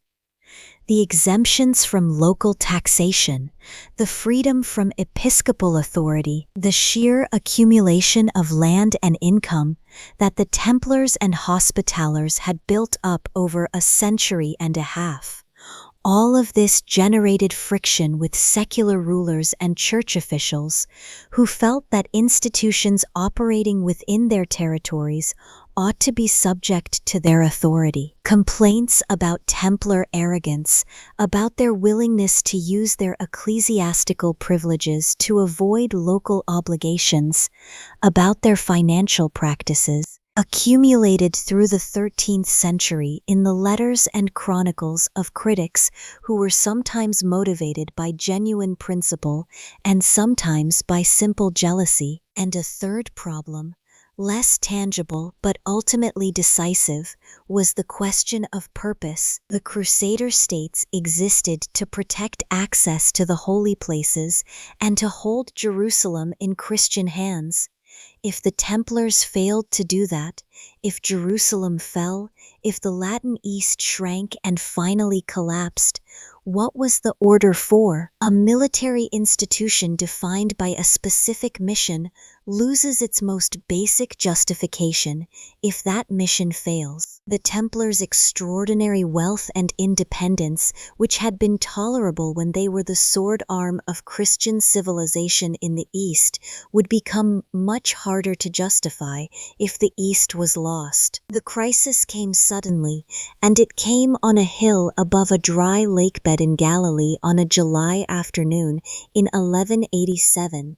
The exemptions from local taxation, the freedom from episcopal authority, the sheer accumulation of land and income that the Templars and Hospitallers had built up over a century and a half. All of this generated friction with secular rulers and church officials who felt that institutions operating within their territories ought to be subject to their authority. Complaints about Templar arrogance, about their willingness to use their ecclesiastical privileges to avoid local obligations, about their financial practices, accumulated through the 13th century in the letters and chronicles of critics who were sometimes motivated by genuine principle and sometimes by simple jealousy. And a third problem, less tangible but ultimately decisive, was the question of purpose. The Crusader states existed to protect access to the holy places and to hold Jerusalem in Christian hands. If the Templars failed to do that, if Jerusalem fell, if the Latin East shrank and finally collapsed, what was the order for? A military institution defined by a specific mission loses its most basic justification if that mission fails. The Templars' extraordinary wealth and independence, which had been tolerable when they were the sword arm of Christian civilization in the East, would become much harder to justify if the East was lost. The crisis came suddenly, and it came on a hill above a dry lake bed in Galilee on a July afternoon in 1187.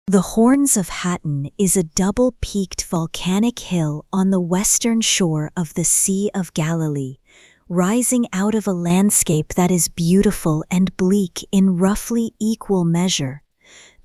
The Horns of Hattin is a double-peaked volcanic hill on the western shore of the Sea of Galilee, rising out of a landscape that is beautiful and bleak in roughly equal measure.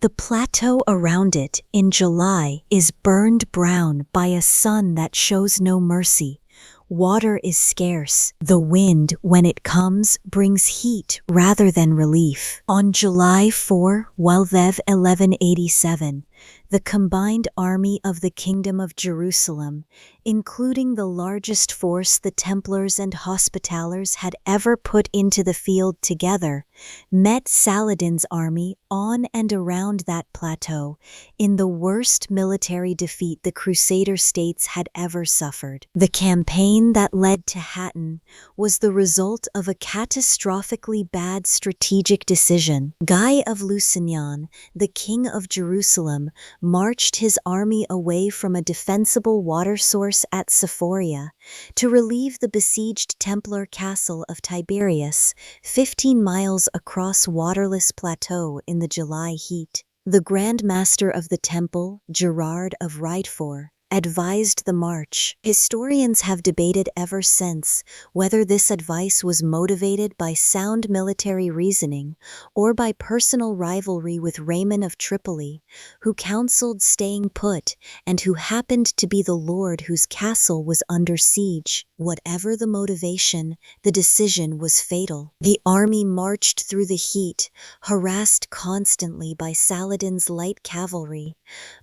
The plateau around it in July is burned brown by a sun that shows no mercy. Water is scarce. The wind, when it comes, brings heat rather than relief. On July 4, 1187, the combined army of the Kingdom of Jerusalem, including the largest force the Templars and Hospitallers had ever put into the field together, met Saladin's army on and around that plateau in the worst military defeat the Crusader states had ever suffered. The campaign that led to Hattin was the result of a catastrophically bad strategic decision. Guy of Lusignan, the king of Jerusalem, marched his army away from a defensible water source at Sephoria to relieve the besieged Templar castle of Tiberias, 15 miles across waterless plateau in the July heat. The Grand Master of the Temple, Gerard of Rochefort, advised the march. Historians have debated ever since whether this advice was motivated by sound military reasoning or by personal rivalry with Raymond of Tripoli, who counseled staying put and who happened to be the lord whose castle was under siege. Whatever the motivation, the decision was fatal. The army marched through the heat, harassed constantly by Saladin's light cavalry.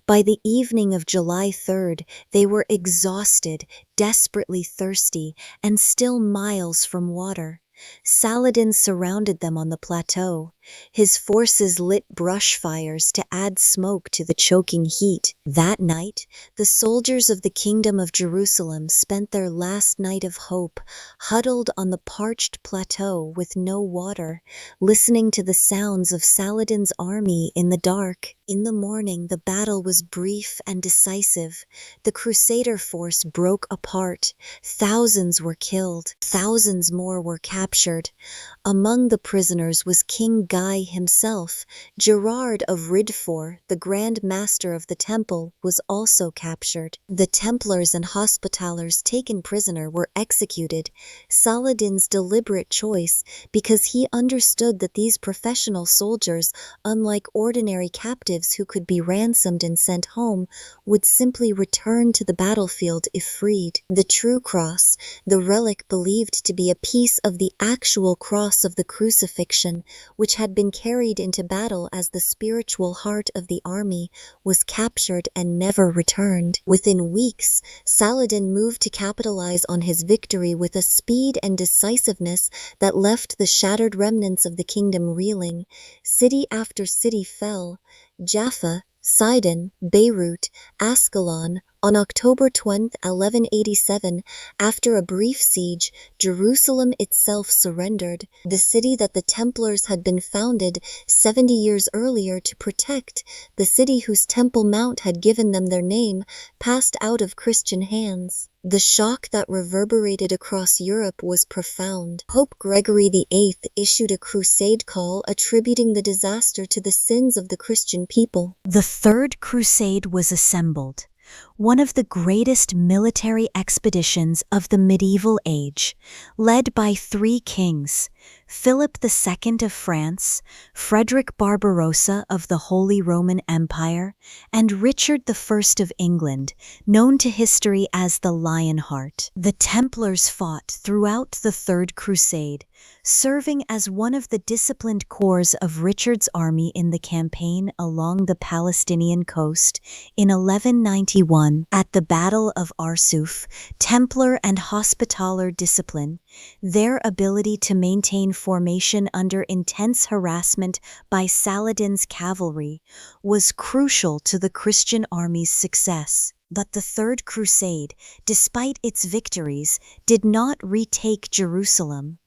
By the evening of July 3rd, they were exhausted, desperately thirsty, and still miles from water. Saladin surrounded them on the plateau. His forces lit brush fires to add smoke to the choking heat. That night, the soldiers of the Kingdom of Jerusalem spent their last night of hope, huddled on the parched plateau with no water, listening to the sounds of Saladin's army in the dark. In the morning, the battle was brief and decisive. The Crusader force broke apart. Thousands were killed. Thousands more were captured. Among the prisoners was King Guy himself. Gerard of Ridfort, the Grand Master of the Temple, was also captured. The Templars and Hospitallers taken prisoner were executed, Saladin's deliberate choice, because he understood that these professional soldiers, unlike ordinary captives who could be ransomed and sent home, would simply return to the battlefield if freed. The true cross, the relic believed to be a piece of the actual cross of the crucifixion, which had been carried into battle as the spiritual heart of the army, was captured and never returned. Within weeks, Saladin moved to capitalize on his victory with a speed and decisiveness that left the shattered remnants of the kingdom reeling. City after city fell. Jaffa, Sidon, Beirut, Ascalon. On October 20, 1187, after a brief siege, Jerusalem itself surrendered. The city that the Templars had been founded 70 years earlier to protect, the city whose Temple Mount had given them their name, passed out of Christian hands. The shock that reverberated across Europe was profound. Pope Gregory VIII issued a crusade call attributing the disaster to the sins of the Christian people. The Third Crusade was assembled, one of the greatest military expeditions of the medieval age, led by three kings: Philip II of France, Frederick Barbarossa of the Holy Roman Empire, and Richard I of England, known to history as the Lionheart. The Templars fought throughout the Third Crusade, serving as one of the disciplined corps of Richard's army in the campaign along the Palestinian coast. In 1191, at the Battle of Arsuf, Templar and Hospitaller discipline, their ability to maintain formation under intense harassment by Saladin's cavalry, was crucial to the Christian army's success. But the Third Crusade, despite its victories, did not retake Jerusalem.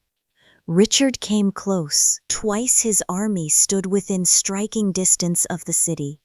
Richard came close. Twice his army stood within striking distance of the city.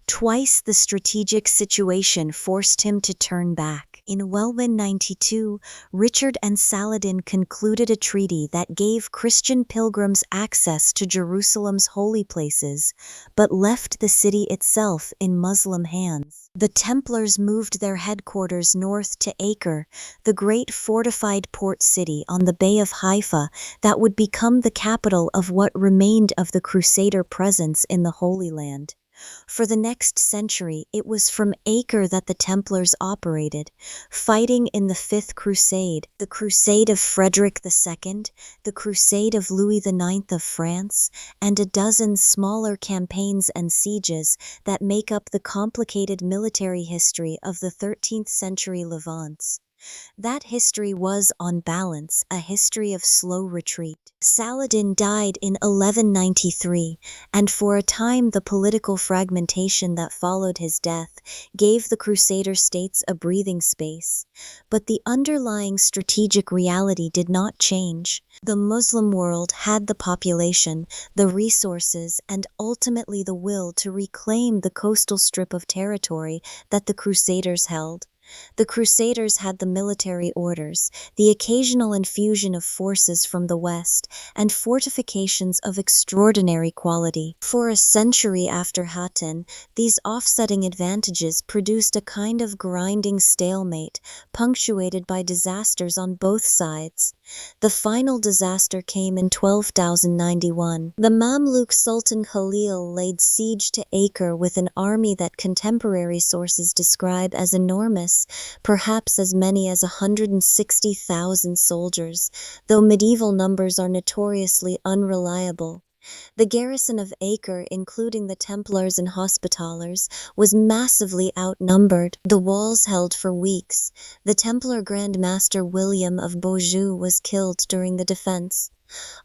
Twice the strategic situation forced him to turn back. In 1192, Richard and Saladin concluded a treaty that gave Christian pilgrims access to Jerusalem's holy places, but left the city itself in Muslim hands. The Templars moved their headquarters north to Acre, the great fortified port city on the Bay of Haifa that would become the capital of what remained of the Crusader presence in the Holy Land. For the next century, it was from Acre that the Templars operated, fighting in the Fifth Crusade, the Crusade of Frederick II, the Crusade of Louis IX of France, and a dozen smaller campaigns and sieges that make up the complicated military history of the 13th century Levant. That history was, on balance, a history of slow retreat. Saladin died in 1193, and for a time the political fragmentation that followed his death gave the Crusader states a breathing space. But the underlying strategic reality did not change. The Muslim world had the population, the resources, and ultimately the will to reclaim the coastal strip of territory that the Crusaders held. The Crusaders had the military orders, the occasional infusion of forces from the west, and fortifications of extraordinary quality. For a century after Hattin, these offsetting advantages produced a kind of grinding stalemate, punctuated by disasters on both sides. The final disaster came in 1291. The Mamluk Sultan Khalil laid siege to Acre with an army that contemporary sources describe as enormous, perhaps as many as 160,000 soldiers, though medieval numbers are notoriously unreliable. The garrison of Acre, including the Templars and Hospitallers, was massively outnumbered. The walls held for weeks. The Templar Grand Master William of Beaujeu was killed during the defense.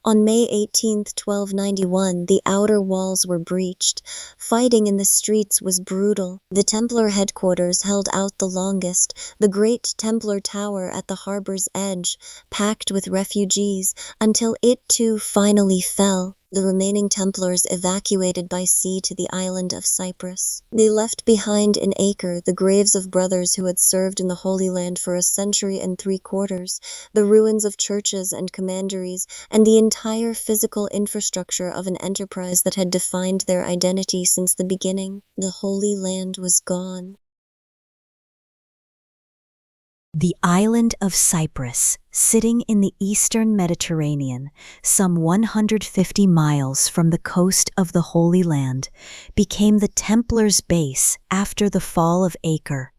On May 18, 1291, the outer walls were breached. Fighting in the streets was brutal. The Templar headquarters held out the longest, the great Templar Tower at the harbor's edge, packed with refugees, until it too finally fell. The remaining Templars evacuated by sea to the island of Cyprus. They left behind in Acre the graves of brothers who had served in the Holy Land for a century and 3/4, the ruins of churches and commanderies, and the entire physical infrastructure of an enterprise that had defined their identity since the beginning. The Holy Land was gone. The island of Cyprus, sitting in the eastern Mediterranean, some 150 miles from the coast of the Holy Land, became the Templars' base after the fall of Acre.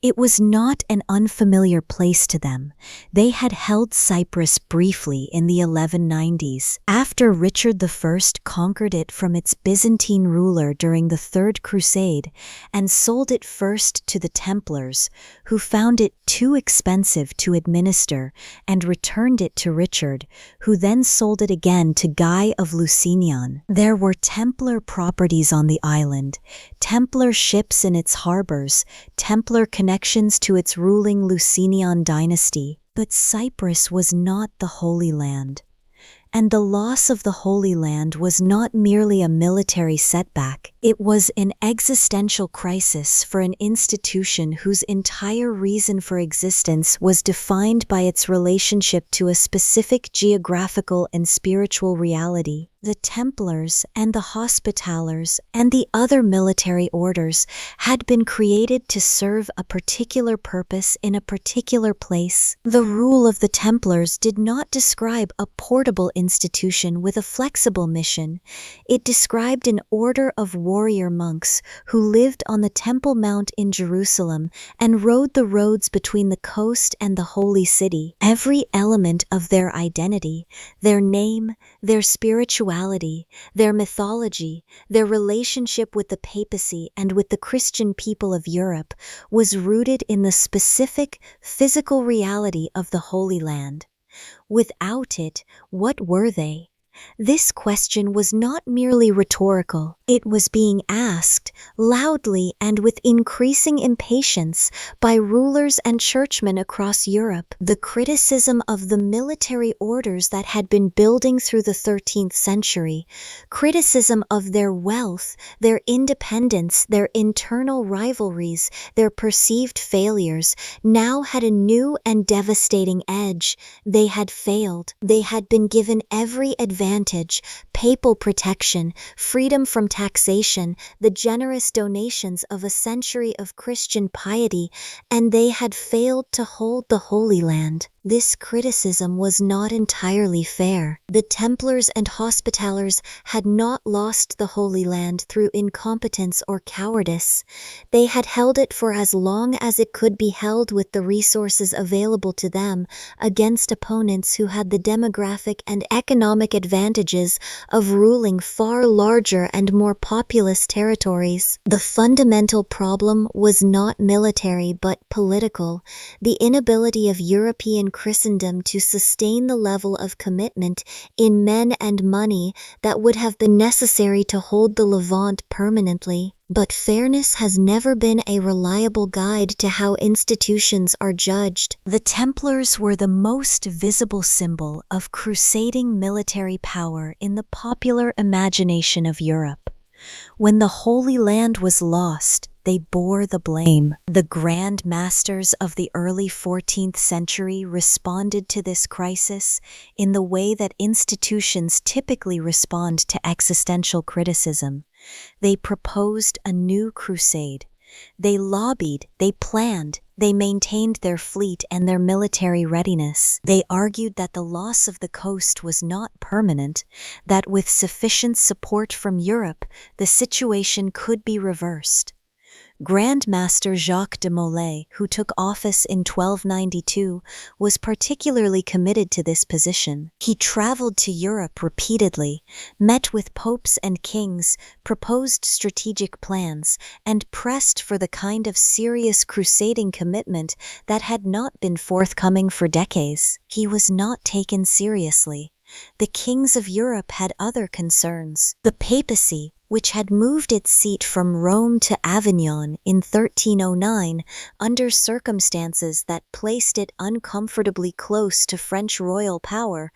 It was not an unfamiliar place to them. They had held Cyprus briefly in the 1190s, after Richard I conquered it from its Byzantine ruler during the Third Crusade and sold it first to the Templars, who found it too expensive to administer and returned it to Richard, who then sold it again to Guy of Lusignan. There were Templar properties on the island, Templar ships in its harbors, Templar connections to its ruling Lusignan dynasty, but Cyprus was not the Holy Land. And the loss of the Holy Land was not merely a military setback, it was an existential crisis for an institution whose entire reason for existence was defined by its relationship to a specific geographical and spiritual reality. The Templars and the Hospitallers and the other military orders had been created to serve a particular purpose in a particular place. The rule of the Templars did not describe a portable institution with a flexible mission. It described an order of warrior monks who lived on the Temple Mount in Jerusalem and rode the roads between the coast and the Holy City. Every element of their identity, their name, their spirituality, their mythology, their relationship with the papacy and with the Christian people of Europe was rooted in the specific physical reality of the Holy Land. Without it, what were they? This question was not merely rhetorical. It was being asked, loudly and with increasing impatience, by rulers and churchmen across Europe. The criticism of the military orders that had been building through the 13th century, criticism of their wealth, their independence, their internal rivalries, their perceived failures, now had a new and devastating edge. They had failed. They had been given every advantage, papal protection, freedom from taxation, the generous donations of a century of Christian piety, and they had failed to hold the Holy Land. This criticism was not entirely fair. The Templars and Hospitallers had not lost the Holy Land through incompetence or cowardice. They had held it for as long as it could be held with the resources available to them against opponents who had the demographic and economic advantages of ruling far larger and more populous territories. The fundamental problem was not military but political. The inability of European Christendom to sustain the level of commitment in men and money that would have been necessary to hold the Levant permanently. But fairness has never been a reliable guide to how institutions are judged. The Templars were the most visible symbol of crusading military power in the popular imagination of Europe. When the Holy Land was lost, they bore the blame. The Grand Masters of the early 14th century responded to this crisis in the way that institutions typically respond to existential criticism. They proposed a new crusade. They lobbied, they planned, they maintained their fleet and their military readiness. They argued that the loss of the coast was not permanent, that with sufficient support from Europe, the situation could be reversed. Grand Master Jacques de Molay, who took office in 1292, was particularly committed to this position. He traveled to Europe repeatedly, met with popes and kings, proposed strategic plans, and pressed for the kind of serious crusading commitment that had not been forthcoming for decades. He was not taken seriously. The kings of Europe had other concerns. The papacy, which had moved its seat from Rome to Avignon in 1309 under circumstances that placed it uncomfortably close to French royal power,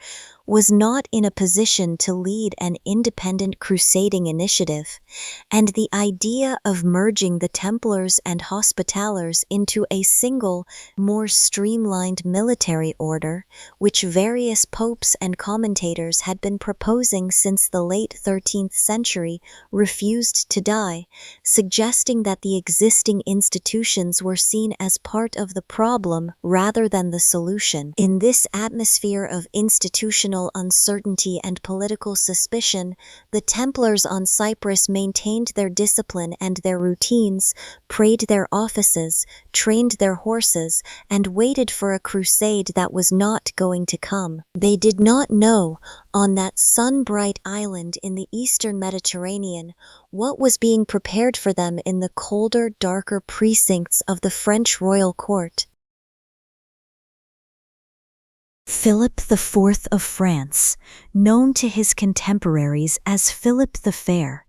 was not in a position to lead an independent crusading initiative, and the idea of merging the Templars and Hospitallers into a single, more streamlined military order, which various popes and commentators had been proposing since the late 13th century, refused to die, suggesting that the existing institutions were seen as part of the problem rather than the solution. In this atmosphere of institutional uncertainty and political suspicion, the Templars on Cyprus maintained their discipline and their routines, prayed their offices, trained their horses, and waited for a crusade that was not going to come. They did not know, on that sun-bright island in the eastern Mediterranean, what was being prepared for them in the colder, darker precincts of the French royal court. Philip IV of France, known to his contemporaries as Philip the Fair,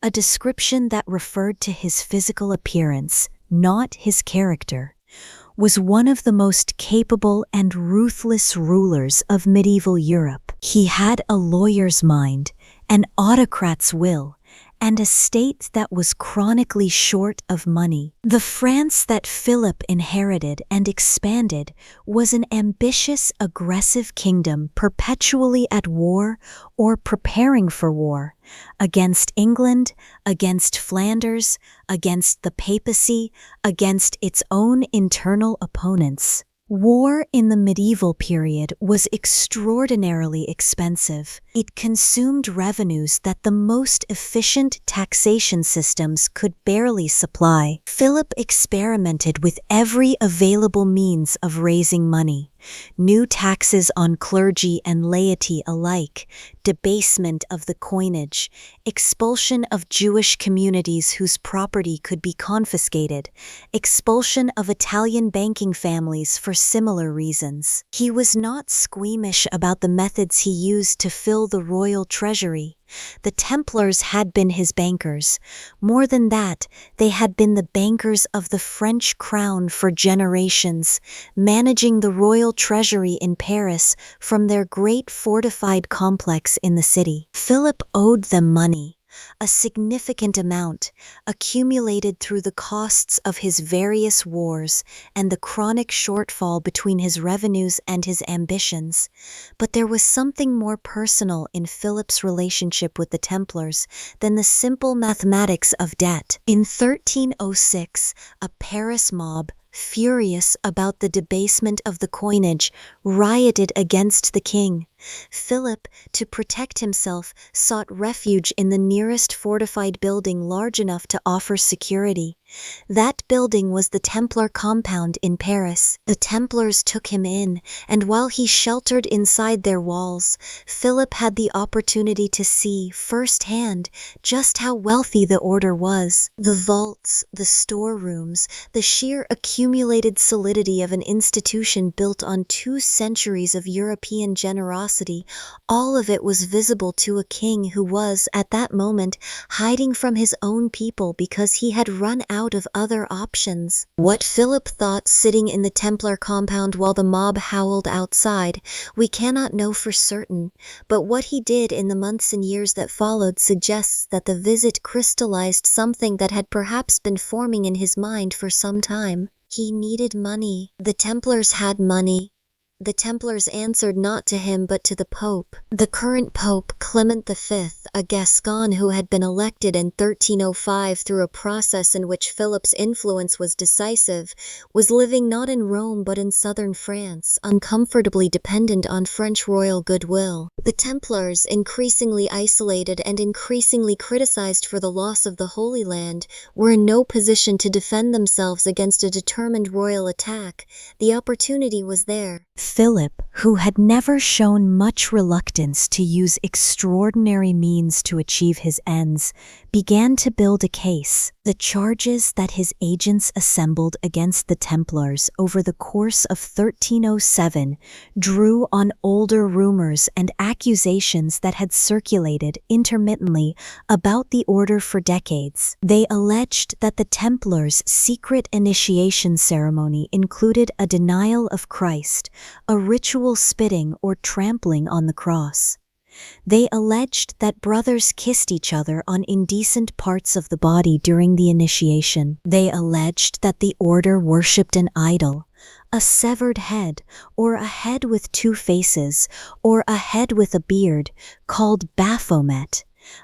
a description that referred to his physical appearance, not his character, was one of the most capable and ruthless rulers of medieval Europe. He had a lawyer's mind, an autocrat's will, and a state that was chronically short of money. The France that Philip inherited and expanded was an ambitious, aggressive kingdom perpetually at war or preparing for war, against England, against Flanders, against the papacy, against its own internal opponents. War in the medieval period was extraordinarily expensive. It consumed revenues that the most efficient taxation systems could barely supply. Philip experimented with every available means of raising money. New taxes on clergy and laity alike, debasement of the coinage, expulsion of Jewish communities whose property could be confiscated, expulsion of Italian banking families for similar reasons. He was not squeamish about the methods he used to fill the royal treasury. The Templars had been his bankers. More than that, they had been the bankers of the French crown for generations, managing the royal treasury in Paris from their great fortified complex in the city. Philip owed them money, a significant amount, accumulated through the costs of his various wars and the chronic shortfall between his revenues and his ambitions. But there was something more personal in Philip's relationship with the Templars than the simple mathematics of debt. In 1306, a Paris mob, furious about the debasement of the coinage, rioted against the king. Philip, to protect himself, sought refuge in the nearest fortified building large enough to offer security. That building was the Templar compound in Paris. The Templars took him in, and while he sheltered inside their walls, Philip had the opportunity to see firsthand just how wealthy the order was. The vaults, the storerooms, the sheer accumulated solidity of an institution built on 2 centuries of European generosity generosity. All of it was visible to a king who was, at that moment, hiding from his own people because he had run out of other options. What Philip thought sitting in the Templar compound while the mob howled outside, we cannot know for certain, but what he did in the months and years that followed suggests that the visit crystallized something that had perhaps been forming in his mind for some time. He needed money. The Templars had money. The Templars answered not to him but to the Pope. The current Pope, Clement V, a Gascon who had been elected in 1305 through a process in which Philip's influence was decisive, was living not in Rome but in southern France, uncomfortably dependent on French royal goodwill. The Templars, increasingly isolated and increasingly criticized for the loss of the Holy Land, were in no position to defend themselves against a determined royal attack. The opportunity was there. Philip, who had never shown much reluctance to use extraordinary means to achieve his ends, began to build a case. The charges that his agents assembled against the Templars over the course of 1307 drew on older rumors and accusations that had circulated intermittently about the order for decades. They alleged that the Templars' secret initiation ceremony included a denial of Christ, a ritual spitting or trampling on the cross. They alleged that brothers kissed each other on indecent parts of the body during the initiation. They alleged that the order worshipped an idol, a severed head, or a head with two faces, or a head with a beard, called Baphomet,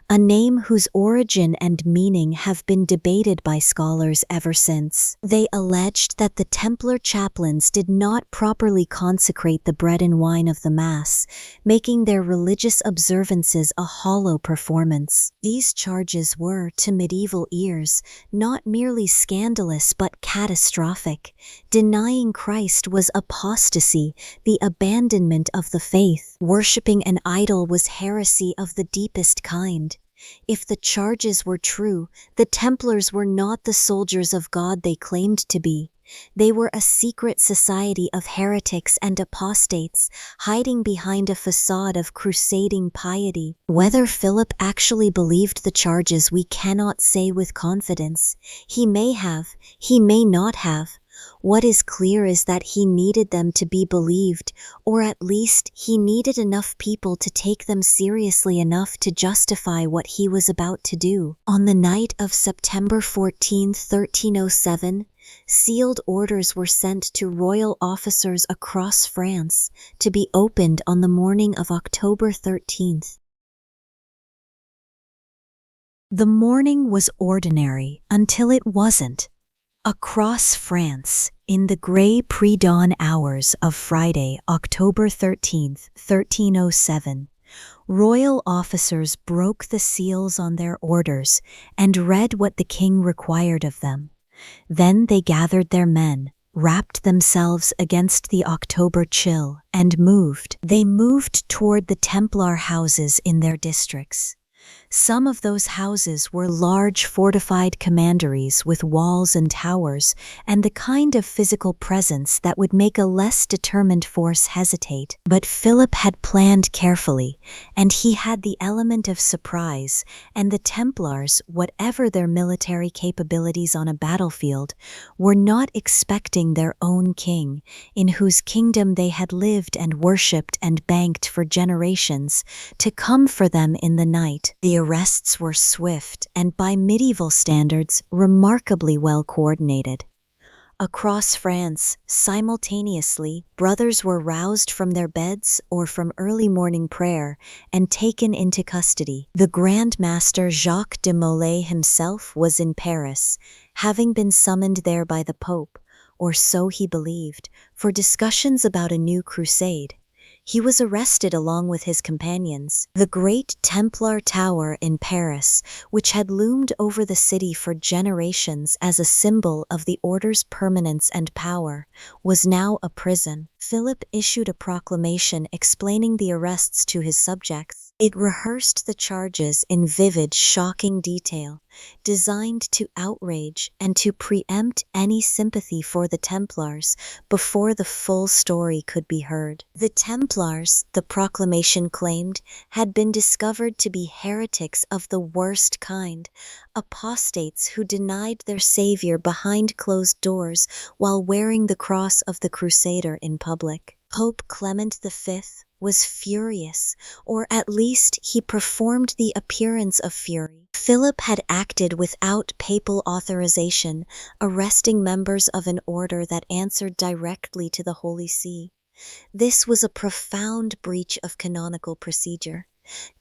a name whose origin and meaning have been debated by scholars ever since. They alleged that the Templar chaplains did not properly consecrate the bread and wine of the Mass, making their religious observances a hollow performance. These charges were, to medieval ears, not merely scandalous but catastrophic. Denying Christ was apostasy, the abandonment of the faith. Worshipping an idol was heresy of the deepest kind. If the charges were true, the Templars were not the soldiers of God they claimed to be. They were a secret society of heretics and apostates, hiding behind a facade of crusading piety. Whether Philip actually believed the charges we cannot say with confidence. He may have, he may not have. What is clear is that he needed them to be believed, or at least he needed enough people to take them seriously enough to justify what he was about to do. On the night of September 14, 1307, sealed orders were sent to royal officers across France to be opened on the morning of October 13th. The morning was ordinary until it wasn't. Across France, in the grey pre-dawn hours of Friday, October 13th, 1307, royal officers broke the seals on their orders and read what the king required of them. Then they gathered their men, wrapped themselves against the October chill, and moved. They moved toward the Templar houses in their districts. Some of those houses were large fortified commanderies with walls and towers, and the kind of physical presence that would make a less determined force hesitate. But Philip had planned carefully, and he had the element of surprise, and the Templars, whatever their military capabilities on a battlefield, were not expecting their own king, in whose kingdom they had lived and worshipped and banked for generations, to come for them in the night. The arrests were swift and, by medieval standards, remarkably well coordinated. Across France, simultaneously, brothers were roused from their beds or from early morning prayer and taken into custody. The Grand Master Jacques de Molay himself was in Paris, having been summoned there by the Pope, or so he believed, for discussions about a new crusade. He was arrested along with his companions. The great Templar Tower in Paris, which had loomed over the city for generations as a symbol of the order's permanence and power, was now a prison. Philip issued a proclamation explaining the arrests to his subjects. It rehearsed the charges in vivid, shocking detail, designed to outrage and to preempt any sympathy for the Templars before the full story could be heard. The Templars, the proclamation claimed, had been discovered to be heretics of the worst kind, apostates who denied their savior behind closed doors while wearing the cross of the Crusader in public. Pope Clement V was furious, or at least he performed the appearance of fury. Philip had acted without papal authorization, arresting members of an order that answered directly to the Holy See. This was a profound breach of canonical procedure.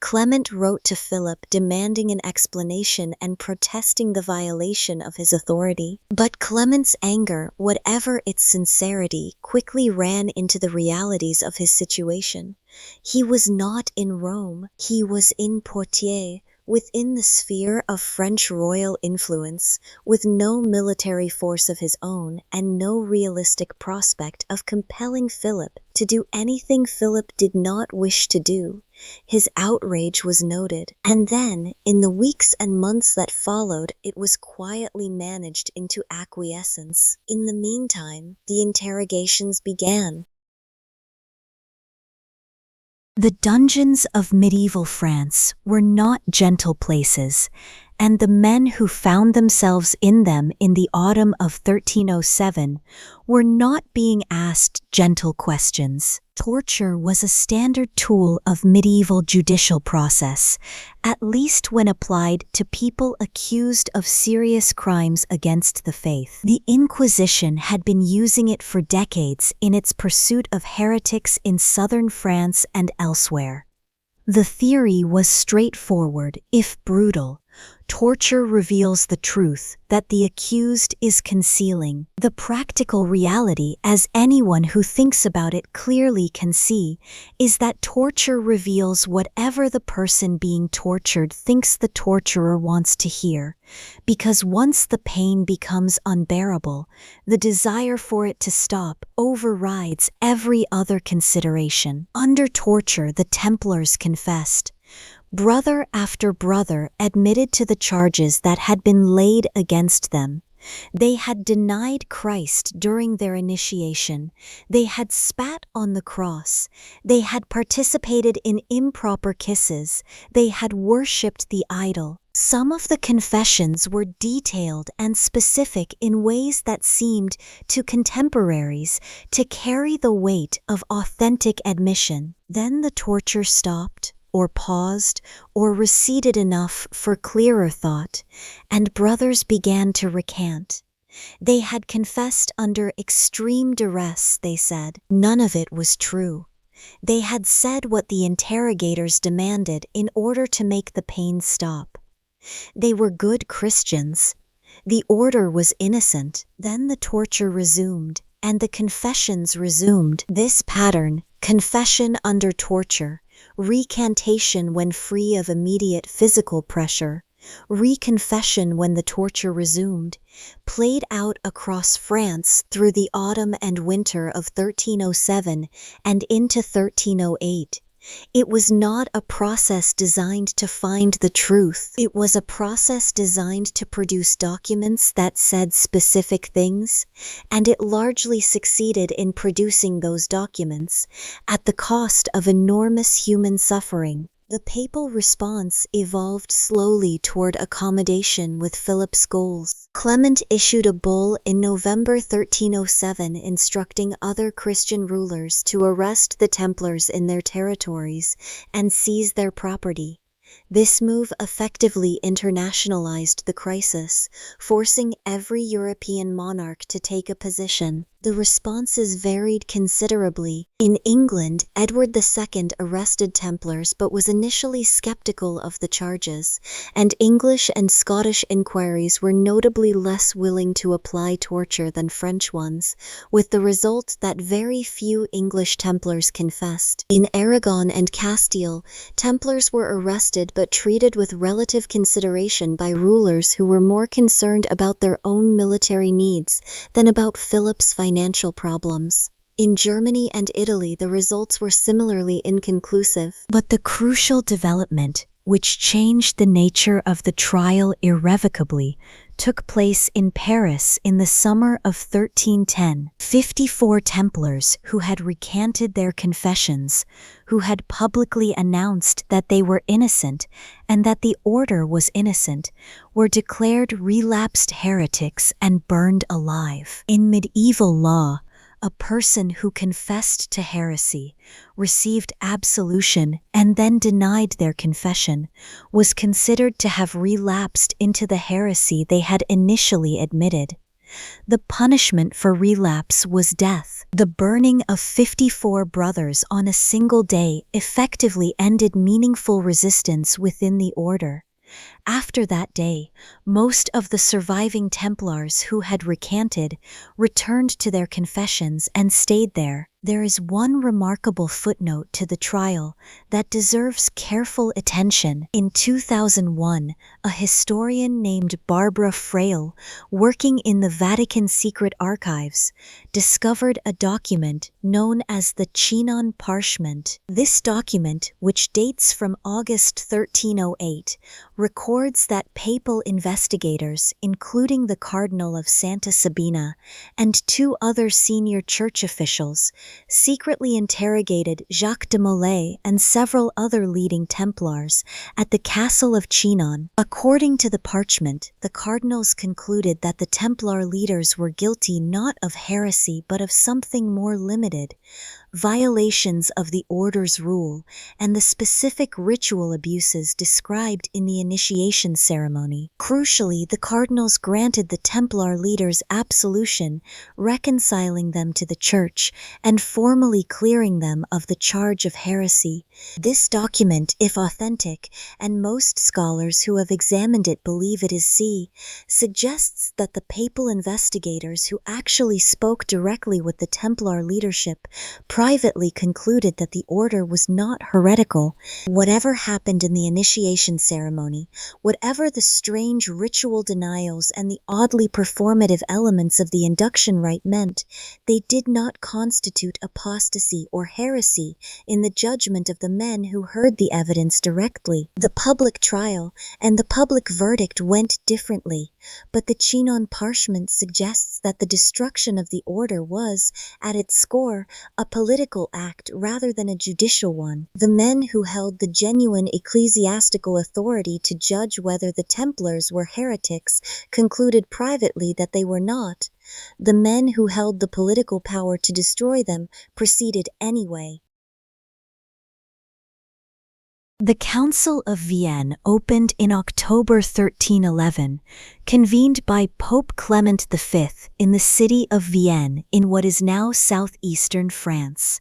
Clement wrote to Philip demanding an explanation and protesting the violation of his authority. But Clement's anger, whatever its sincerity, quickly ran into the realities of his situation. He was not in Rome, he was in Poitiers, within the sphere of French royal influence, with no military force of his own and no realistic prospect of compelling Philip to do anything Philip did not wish to do. His outrage was noted, and then, in the weeks and months that followed, it was quietly managed into acquiescence. In the meantime, the interrogations began. The dungeons of medieval France were not gentle places, and the men who found themselves in them in the autumn of 1307 were not being asked gentle questions. Torture was a standard tool of medieval judicial process, at least when applied to people accused of serious crimes against the faith. The Inquisition had been using it for decades in its pursuit of heretics in southern France and elsewhere. The theory was straightforward, if brutal. Torture reveals the truth that the accused is concealing. The practical reality, as anyone who thinks about it clearly can see, is that torture reveals whatever the person being tortured thinks the torturer wants to hear. Because once the pain becomes unbearable, the desire for it to stop overrides every other consideration. Under torture, the Templars confessed. Brother after brother admitted to the charges that had been laid against them. They had denied Christ during their initiation. They had spat on the cross. They had participated in improper kisses. They had worshipped the idol. Some of the confessions were detailed and specific in ways that seemed, to contemporaries, to carry the weight of authentic admission. Then the torture stopped, or paused, or receded enough for clearer thought, and brothers began to recant. They had confessed under extreme duress, they said. None of it was true. They had said what the interrogators demanded in order to make the pain stop. They were good Christians. The order was innocent. Then the torture resumed, and the confessions resumed. This pattern, confession under torture, recantation when free of immediate physical pressure, reconfession when the torture resumed, played out across France through the autumn and winter of 1307 and into 1308. It was not a process designed to find the truth. It was a process designed to produce documents that said specific things, and it largely succeeded in producing those documents at the cost of enormous human suffering. The papal response evolved slowly toward accommodation with Philip's goals. Clement issued a bull in November 1307 instructing other Christian rulers to arrest the Templars in their territories and seize their property. This move effectively internationalized the crisis, forcing every European monarch to take a position. The responses varied considerably. In England, Edward II arrested Templars but was initially skeptical of the charges, and English and Scottish inquiries were notably less willing to apply torture than French ones, with the result that very few English Templars confessed. In Aragon and Castile, Templars were arrested but treated with relative consideration by rulers who were more concerned about their own military needs than about Philip's financial problems. In Germany and Italy, the results were similarly inconclusive. But the crucial development, which changed the nature of the trial irrevocably, took place in Paris in the summer of 1310. 54 Templars who had recanted their confessions, who had publicly announced that they were innocent and that the order was innocent, were declared relapsed heretics and burned alive. In medieval law, a person who confessed to heresy, received absolution, and then denied their confession, was considered to have relapsed into the heresy they had initially admitted. The punishment for relapse was death. The burning of 54 brothers on a single day effectively ended meaningful resistance within the order. After that day, most of the surviving Templars who had recanted returned to their confessions and stayed there. There is one remarkable footnote to the trial that deserves careful attention. In 2001, a historian named Barbara Frail, working in the Vatican Secret Archives, discovered a document known as the Chinon Parchment. This document, which dates from August 1308, records that papal investigators, including the Cardinal of Santa Sabina and 2 other senior church officials, secretly interrogated Jacques de Molay and several other leading Templars at the castle of Chinon. According to the parchment, the cardinals concluded that the Templar leaders were guilty not of heresy but of something more limited, violations of the order's rule, and the specific ritual abuses described in the initiation ceremony. Crucially, the cardinals granted the Templar leaders absolution, reconciling them to the church, and formally clearing them of the charge of heresy. This document, if authentic, and most scholars who have examined it believe it is suggests that the papal investigators who actually spoke directly with the Templar leadership privately concluded that the order was not heretical. Whatever happened in the initiation ceremony, whatever the strange ritual denials and the oddly performative elements of the induction rite meant, they did not constitute apostasy or heresy in the judgment of the men who heard the evidence directly. The public trial and the public verdict went differently, but the Chinon Parchment suggests that the destruction of the order was, at its core, a political act rather than a judicial one. The men who held the genuine ecclesiastical authority to judge whether the Templars were heretics concluded privately that they were not. The men who held the political power to destroy them proceeded anyway. The Council of Vienne opened in October 1311, convened by Pope Clement V in the city of Vienne in what is now southeastern France.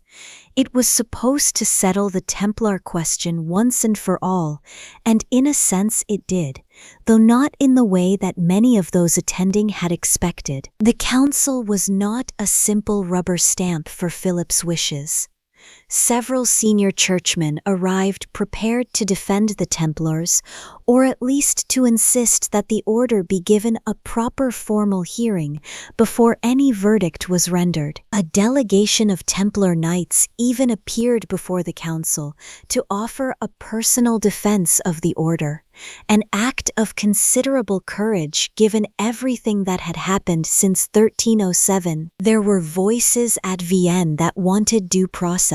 It was supposed to settle the Templar question once and for all, and in a sense it did, though not in the way that many of those attending had expected. The council was not a simple rubber stamp for Philip's wishes. Several senior churchmen arrived prepared to defend the Templars, or at least to insist that the order be given a proper formal hearing before any verdict was rendered. A delegation of Templar knights even appeared before the council to offer a personal defense of the order, an act of considerable courage given everything that had happened since 1307. There were voices at Vienne that wanted due process,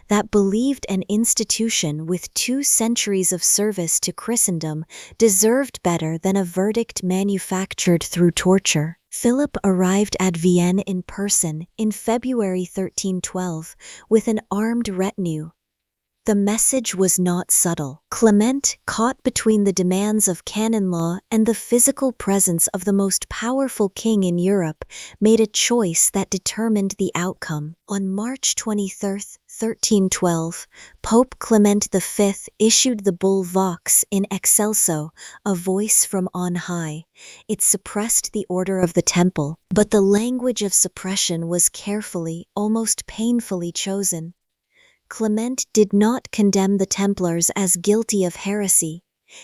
that believed an institution with 2 centuries of service to Christendom deserved better than a verdict manufactured through torture. Philip arrived at Vienne in person in February 1312 with an armed retinue. The message was not subtle. Clement, caught between the demands of canon law and the physical presence of the most powerful king in Europe, made a choice that determined the outcome. On March 23, 1312, Pope Clement V issued the bull Vox in Excelso, a voice from on high. It suppressed the order of the temple, but the language of suppression was carefully, almost painfully chosen. Clement did not condemn the Templars as guilty of heresy.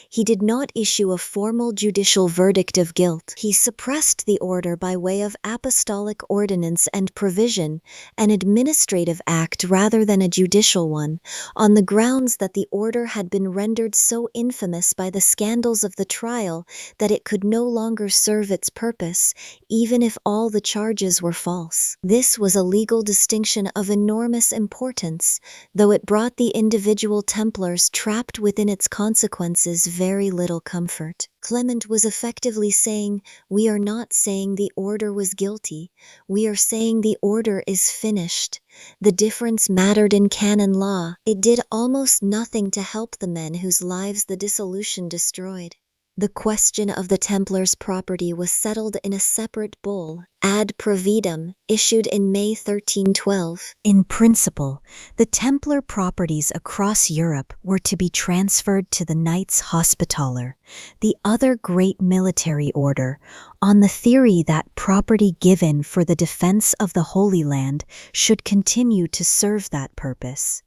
He did not issue a formal judicial verdict of guilt. He suppressed the order by way of apostolic ordinance and provision, an administrative act rather than a judicial one, on the grounds that the order had been rendered so infamous by the scandals of the trial that it could no longer serve its purpose, even if all the charges were false. This was a legal distinction of enormous importance, though it brought the individual Templars trapped within its consequences very little comfort. Clement was effectively saying, "We are not saying the order was guilty, we are saying the order is finished." The difference mattered in canon law. It did almost nothing to help the men whose lives the dissolution destroyed. The question of the Templars' property was settled in a separate bull, ad providum, issued in May 1312. In principle, the Templar properties across Europe were to be transferred to the Knights Hospitaller, the other great military order, on the theory that property given for the defense of the Holy Land should continue to serve that purpose.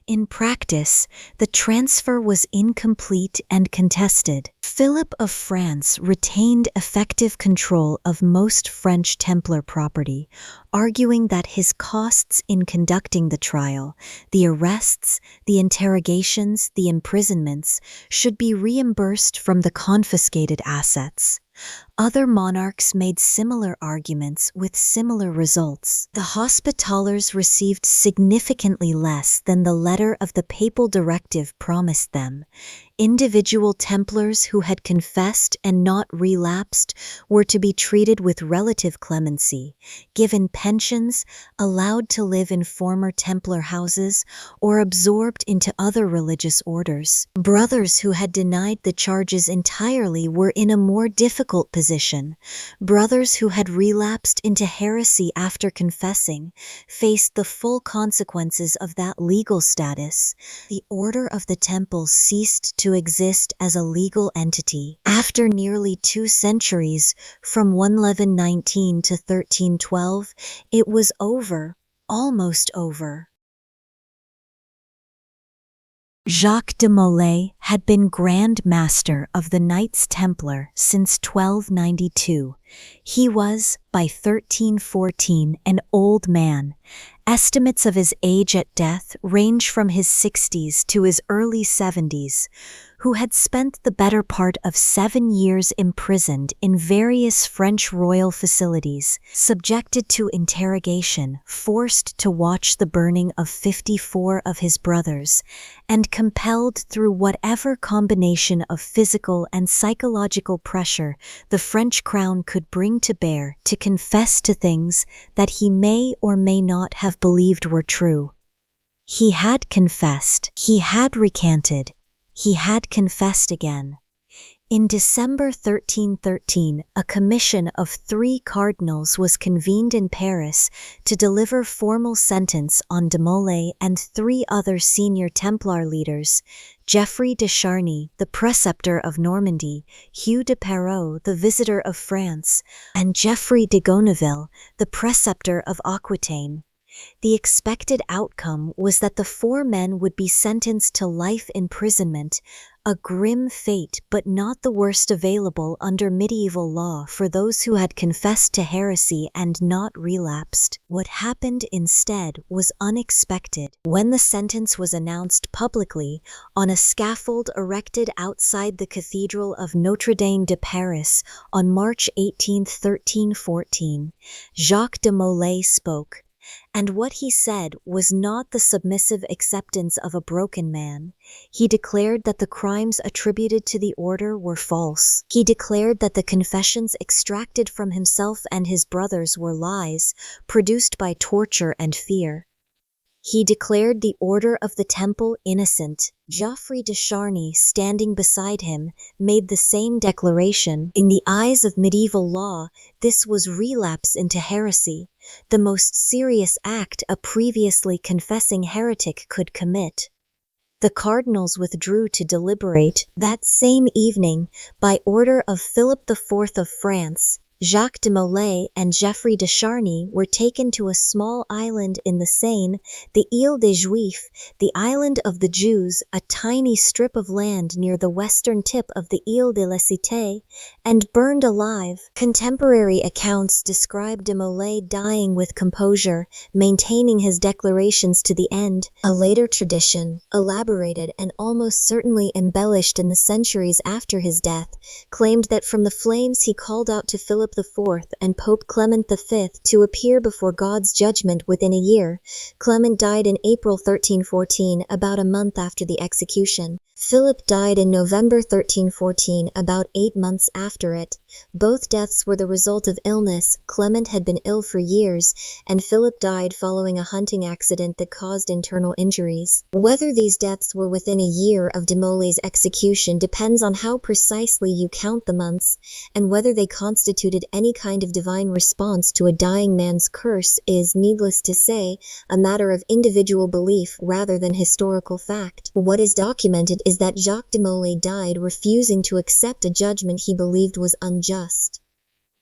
In practice, the transfer was incomplete and contested. Philip of France retained effective control of most French Templar property, arguing that his costs in conducting the trial, the arrests, the interrogations, the imprisonments, should be reimbursed from the confiscated assets. Other monarchs made similar arguments with similar results. The Hospitallers received significantly less than the letter of the papal directive promised them. Individual Templars who had confessed and not relapsed were to be treated with relative clemency, given pensions, allowed to live in former Templar houses, or absorbed into other religious orders. Brothers who had denied the charges entirely were in a more difficult position. Brothers who had relapsed into heresy after confessing faced the full consequences of that legal status. The Order of the Temple ceased to exist as a legal entity. After nearly 2 centuries, from 1119 to 1312, it was over, almost over. Jacques de Molay had been Grand Master of the Knights Templar since 1292. He was, by 1314, an old man. Estimates of his age at death range from his 60s to his early 70s, who had spent the better part of 7 years imprisoned in various French royal facilities, subjected to interrogation, forced to watch the burning of 54 of his brothers, and compelled through whatever combination of physical and psychological pressure the French crown could bring to bear to confess to things that he may or may not have believed were true. He had confessed, he had recanted, he had confessed again. In December 1313, a commission of 3 cardinals was convened in Paris to deliver formal sentence on de Molay and 3 other senior Templar leaders, Geoffrey de Charny, the preceptor of Normandy, Hugues de Payens, the visitor of France, and Geoffrey de Gonneville, the preceptor of Aquitaine. The expected outcome was that the 4 men would be sentenced to life imprisonment, a grim fate but not the worst available under medieval law for those who had confessed to heresy and not relapsed. What happened instead was unexpected. When the sentence was announced publicly on a scaffold erected outside the Cathedral of Notre-Dame de Paris on March 18, 1314, Jacques de Molay spoke. And what he said was not the submissive acceptance of a broken man. He declared that the crimes attributed to the order were false. He declared that the confessions extracted from himself and his brothers were lies, produced by torture and fear. He declared the Order of the Temple innocent. Geoffrey de Charny, standing beside him, made the same declaration. In the eyes of medieval law, this was relapse into heresy, the most serious act a previously confessing heretic could commit. The cardinals withdrew to deliberate. That same evening, by order of Philip IV of France, Jacques de Molay and Geoffrey de Charny were taken to a small island in the Seine, the Île des Juifs, the island of the Jews, a tiny strip of land near the western tip of the Île de la Cité, and burned alive. Contemporary accounts describe de Molay dying with composure, maintaining his declarations to the end. A later tradition, elaborated and almost certainly embellished in the centuries after his death, claimed that from the flames he called out to Philip IV and Pope Clement V to appear before God's judgment within a year. Clement died in April 1314, about a month after the execution. Philip died in November 1314, about 8 months after it. Both deaths were the result of illness. Clement had been ill for years, and Philip died following a hunting accident that caused internal injuries. Whether these deaths were within a year of de Molay's execution depends on how precisely you count the months, and whether they constituted any kind of divine response to a dying man's curse is, needless to say, a matter of individual belief rather than historical fact. What is documented is that Jacques de Molay died refusing to accept a judgment he believed was unjust.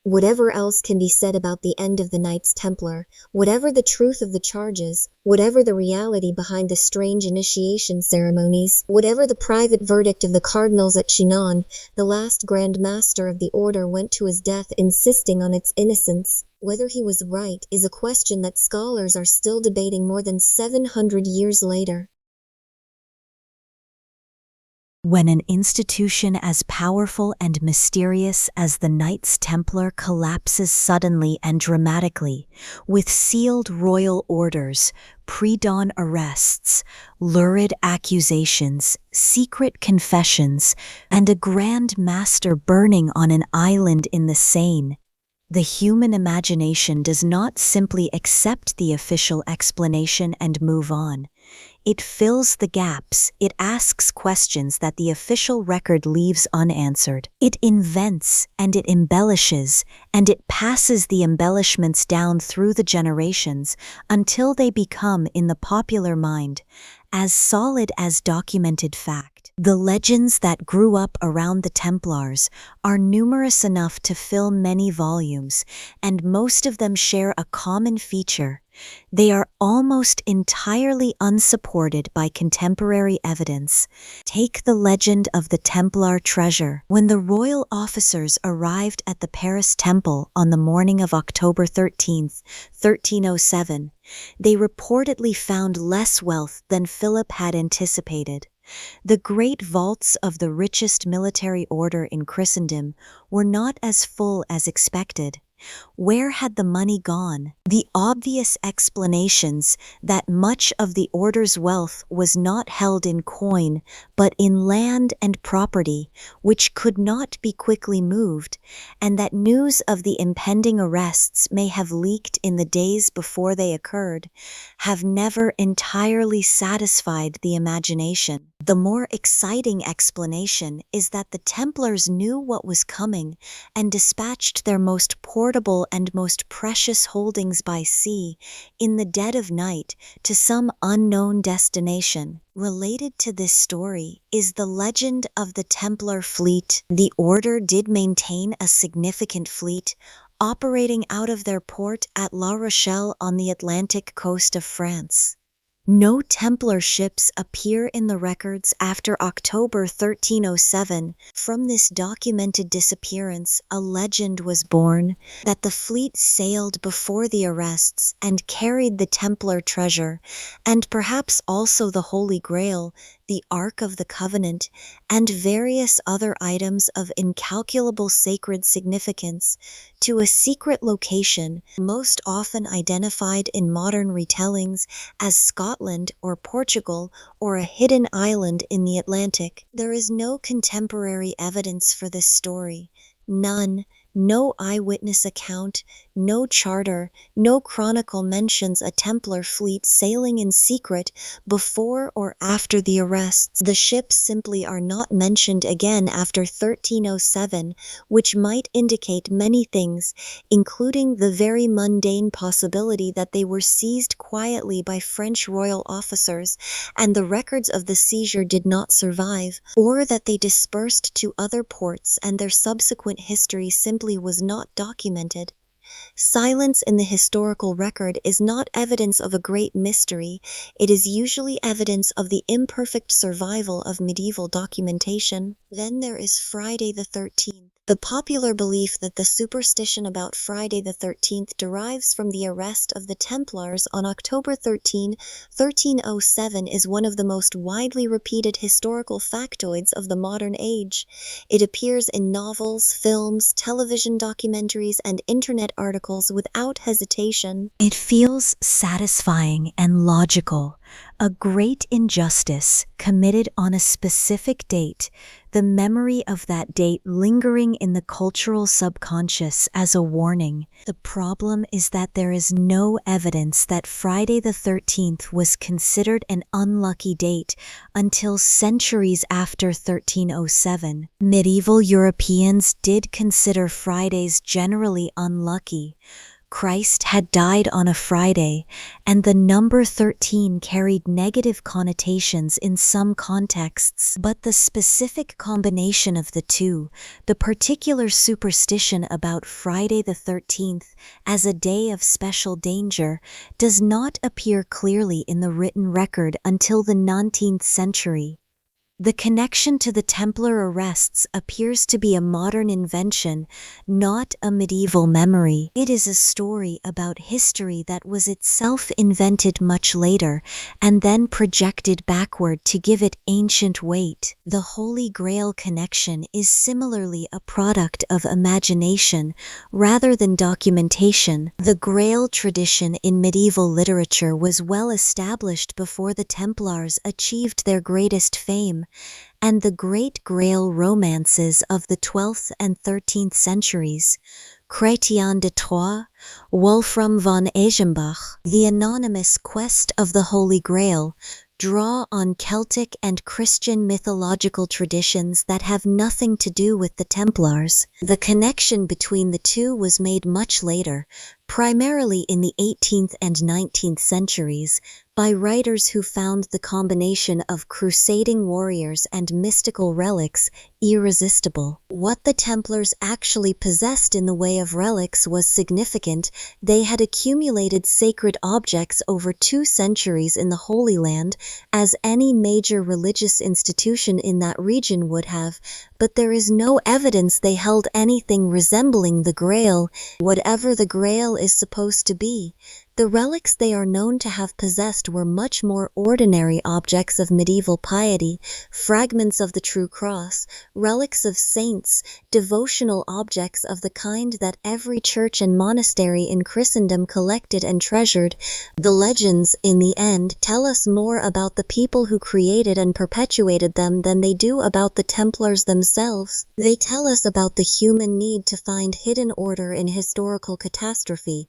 Whatever else can be said about the end of the Knights Templar, whatever the truth of the charges, whatever the reality behind the strange initiation ceremonies, whatever the private verdict of the cardinals at Chinon, the last Grand Master of the order went to his death insisting on its innocence. Whether he was right is a question that scholars are still debating more than 700 years later. When an institution as powerful and mysterious as the Knights Templar collapses suddenly and dramatically, with sealed royal orders, pre-dawn arrests, lurid accusations, secret confessions, and a Grand Master burning on an island in the Seine, the human imagination does not simply accept the official explanation and move on. It fills the gaps, it asks questions that the official record leaves unanswered. It invents and it embellishes, and it passes the embellishments down through the generations until they become, in the popular mind, as solid as documented fact. The legends that grew up around the Templars are numerous enough to fill many volumes, and most of them share a common feature. They are almost entirely unsupported by contemporary evidence. Take the legend of the Templar treasure. When the royal officers arrived at the Paris Temple on the morning of October 13th, 1307, they reportedly found less wealth than Philip had anticipated. The great vaults of the richest military order in Christendom were not as full as expected. Where had the money gone? The obvious explanations that much of the order's wealth was not held in coin, but in land and property, which could not be quickly moved, and that news of the impending arrests may have leaked in the days before they occurred, have never entirely satisfied the imagination. The more exciting explanation is that the Templars knew what was coming and dispatched their most portable and most precious holdings by sea in the dead of night to some unknown destination. Related to this story is the legend of the Templar fleet. The order did maintain a significant fleet, operating out of their port at La Rochelle on the Atlantic coast of France. No Templar ships appear in the records after October 1307. From this documented disappearance, a legend was born that the fleet sailed before the arrests and carried the Templar treasure, and perhaps also the Holy Grail, the Ark of the Covenant, and various other items of incalculable sacred significance, to a secret location, most often identified in modern retellings as Scotland or Portugal or a hidden island in the Atlantic. There is no contemporary evidence for this story. None. No eyewitness account, no charter, no chronicle mentions a Templar fleet sailing in secret before or after the arrests. The ships simply are not mentioned again after 1307, which might indicate many things, including the very mundane possibility that they were seized quietly by French royal officers and the records of the seizure did not survive, or that they dispersed to other ports and their subsequent history simply likely was not documented. Silence in the historical record is not evidence of a great mystery, it is usually evidence of the imperfect survival of medieval documentation. Then there is Friday the 13th. The popular belief that the superstition about Friday the 13th derives from the arrest of the Templars on October 13, 1307 is one of the most widely repeated historical factoids of the modern age. It appears in novels, films, television documentaries, and internet articles without hesitation. It feels satisfying and logical, a great injustice committed on a specific date, the memory of that date lingering in the cultural subconscious as a warning. The problem is that there is no evidence that Friday the 13th was considered an unlucky date until centuries after 1307. Medieval Europeans did consider Fridays generally unlucky. Christ had died on a Friday, and the number 13 carried negative connotations in some contexts. But the specific combination of the two, the particular superstition about Friday the 13th as a day of special danger, does not appear clearly in the written record until the 19th century. The connection to the Templar arrests appears to be a modern invention, not a medieval memory. It is a story about history that was itself invented much later and then projected backward to give it ancient weight. The Holy Grail connection is similarly a product of imagination rather than documentation. The Grail tradition in medieval literature was well established before the Templars achieved their greatest fame, and the Great Grail romances of the 12th and 13th centuries, Chrétien de Troyes, Wolfram von Eschenbach, The Anonymous Quest of the Holy Grail, draw on Celtic and Christian mythological traditions that have nothing to do with the Templars. The connection between the two was made much later, primarily in the 18th and 19th centuries, by writers who found the combination of crusading warriors and mystical relics irresistible. What the Templars actually possessed in the way of relics was significant. They had accumulated sacred objects over 2 centuries in the Holy Land, as any major religious institution in that region would have, but there is no evidence they held anything resembling the Grail, whatever the Grail is supposed to be. The relics they are known to have possessed were much more ordinary objects of medieval piety, fragments of the True Cross, relics of saints, devotional objects of the kind that every church and monastery in Christendom collected and treasured. The legends, in the end, tell us more about the people who created and perpetuated them than they do about the Templars themselves. They tell us about the human need to find hidden order in historical catastrophe,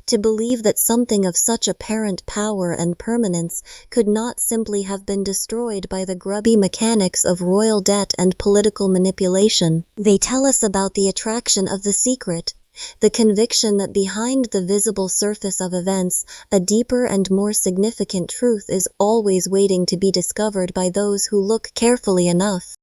to believe that something of such apparent power and permanence could not simply have been destroyed by the grubby mechanics of royal debt and political manipulation. They tell us about the attraction of the secret, the conviction that behind the visible surface of events, a deeper and more significant truth is always waiting to be discovered by those who look carefully enough.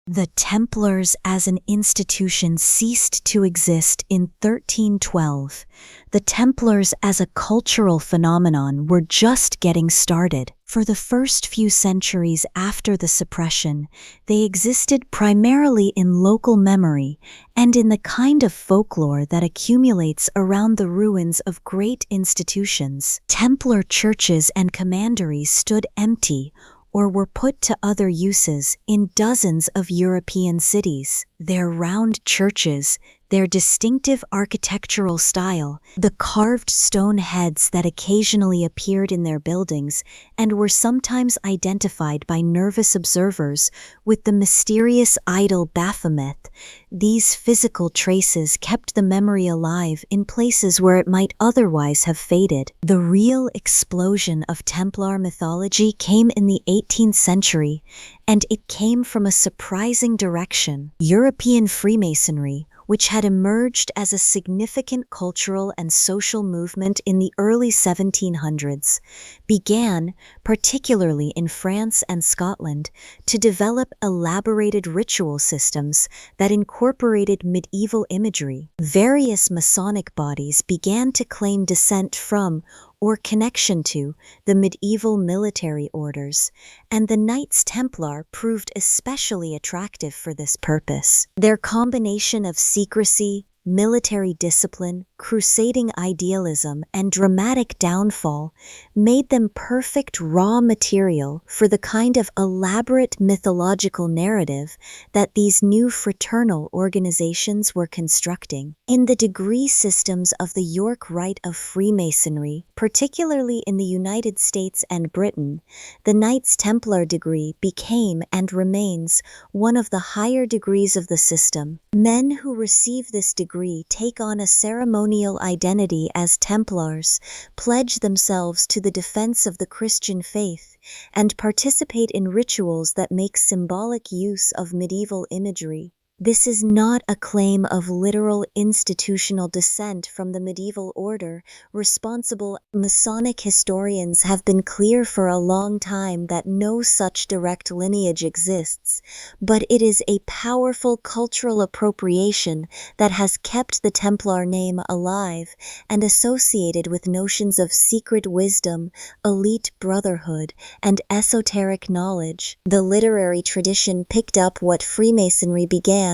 The Templars as an institution ceased to exist in 1312. The Templars as a cultural phenomenon were just getting started. For the first few centuries after the suppression, they existed primarily in local memory and in the kind of folklore that accumulates around the ruins of great institutions. Templar churches and commanderies stood empty or were put to other uses in dozens of European cities. Their round churches, their distinctive architectural style, the carved stone heads that occasionally appeared in their buildings and were sometimes identified by nervous observers with the mysterious idol Baphomet, these physical traces kept the memory alive in places where it might otherwise have faded. The real explosion of Templar mythology came in the 18th century, and it came from a surprising direction. European Freemasonry, which had emerged as a significant cultural and social movement in the early 1700s, began, particularly in France and Scotland, to develop elaborated ritual systems that incorporated medieval imagery. Various Masonic bodies began to claim descent from or connection to the medieval military orders, and the Knights Templar proved especially attractive for this purpose. Their combination of secrecy, military discipline, crusading idealism, and dramatic downfall made them perfect raw material for the kind of elaborate mythological narrative that these new fraternal organizations were constructing. In the degree systems of the York Rite of Freemasonry, particularly in the United States and Britain, the Knights Templar degree became and remains one of the higher degrees of the system. Men who receive this degree take on a ceremonial identity as Templars, pledge themselves to the defense of the Christian faith, and participate in rituals that make symbolic use of medieval imagery. This is not a claim of literal institutional descent from the medieval order. Responsible Masonic historians have been clear for a long time that no such direct lineage exists, but it is a powerful cultural appropriation that has kept the Templar name alive and associated with notions of secret wisdom, elite brotherhood, and esoteric knowledge. The literary tradition picked up what Freemasonry began.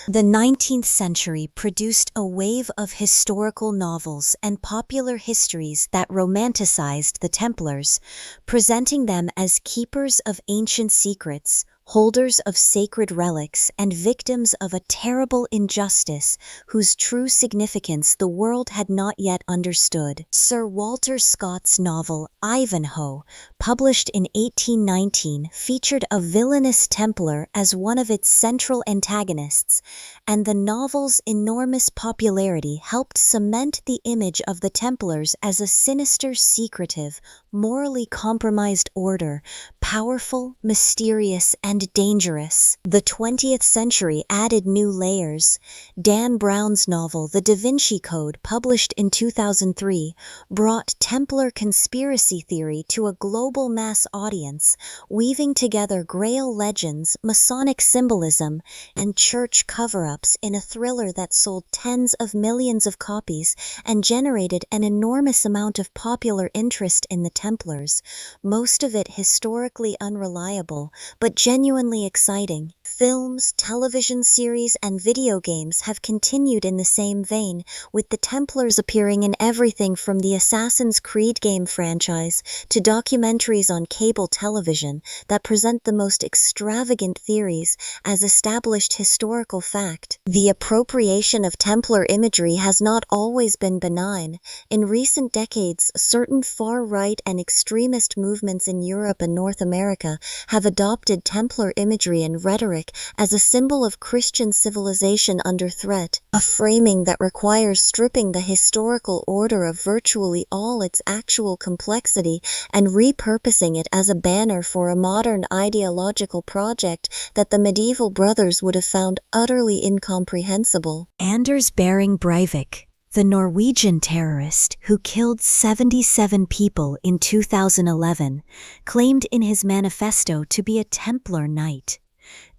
The 19th century produced a wave of historical novels and popular histories that romanticized the Templars, presenting them as keepers of ancient secrets, holders of sacred relics, and victims of a terrible injustice whose true significance the world had not yet understood. Sir Walter Scott's novel Ivanhoe, published in 1819, featured a villainous Templar as one of its central antagonists, and the novel's enormous popularity helped cement the image of the Templars as a sinister, secretive, morally compromised order, powerful, mysterious, and dangerous. The 20th century added new layers. Dan Brown's novel The Da Vinci Code, published in 2003, brought Templar conspiracy theory to a global mass audience, weaving together Grail legends, Masonic symbolism, and church cover-ups in a thriller that sold tens of millions of copies and generated an enormous amount of popular interest in the Templars, most of it historically unreliable, but genuinely exciting. Films, television series, and video games have continued in the same vein, with the Templars appearing in everything from the Assassin's Creed game franchise to documentaries on cable television that present the most extravagant theories as established historical fact. The appropriation of Templar imagery has not always been benign. In recent decades, certain far-right and extremist movements in Europe and North America have adopted Templar imagery and rhetoric as a symbol of Christian civilization under threat, a framing that requires stripping the historical order of virtually all its actual complexity and repurposing it as a banner for a modern ideological project that the medieval brothers would have found utterly incomprehensible. Anders Behring Breivik, the Norwegian terrorist who killed 77 people in 2011, claimed in his manifesto to be a Templar knight.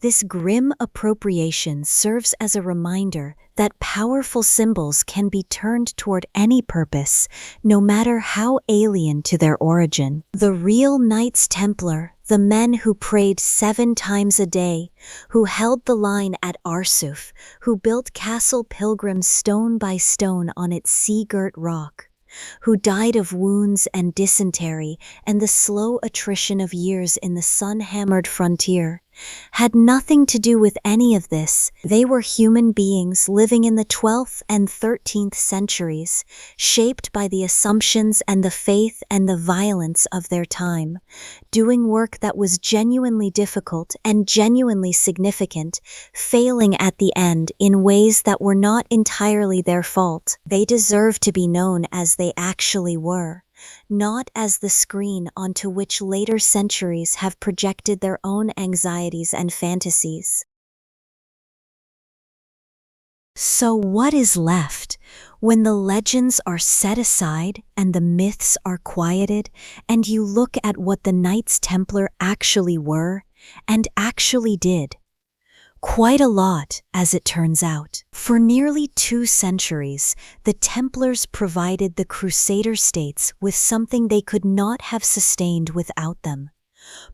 This grim appropriation serves as a reminder that powerful symbols can be turned toward any purpose, no matter how alien to their origin. The real Knights Templar, the men who prayed 7 times a day, who held the line at Arsuf, who built Castle Pilgrim stone by stone on its sea-girt rock, who died of wounds and dysentery and the slow attrition of years in the sun-hammered frontier, had nothing to do with any of this. They were human beings living in the 12th and 13th centuries, shaped by the assumptions and the faith and the violence of their time, doing work that was genuinely difficult and genuinely significant, failing at the end in ways that were not entirely their fault. They deserve to be known as they actually were, not as the screen onto which later centuries have projected their own anxieties and fantasies. So what is left? When the legends are set aside and the myths are quieted, and you look at what the Knights Templar actually were and actually did. Quite a lot, as it turns out. For nearly 2 centuries, the Templars provided the Crusader states with something they could not have sustained without them: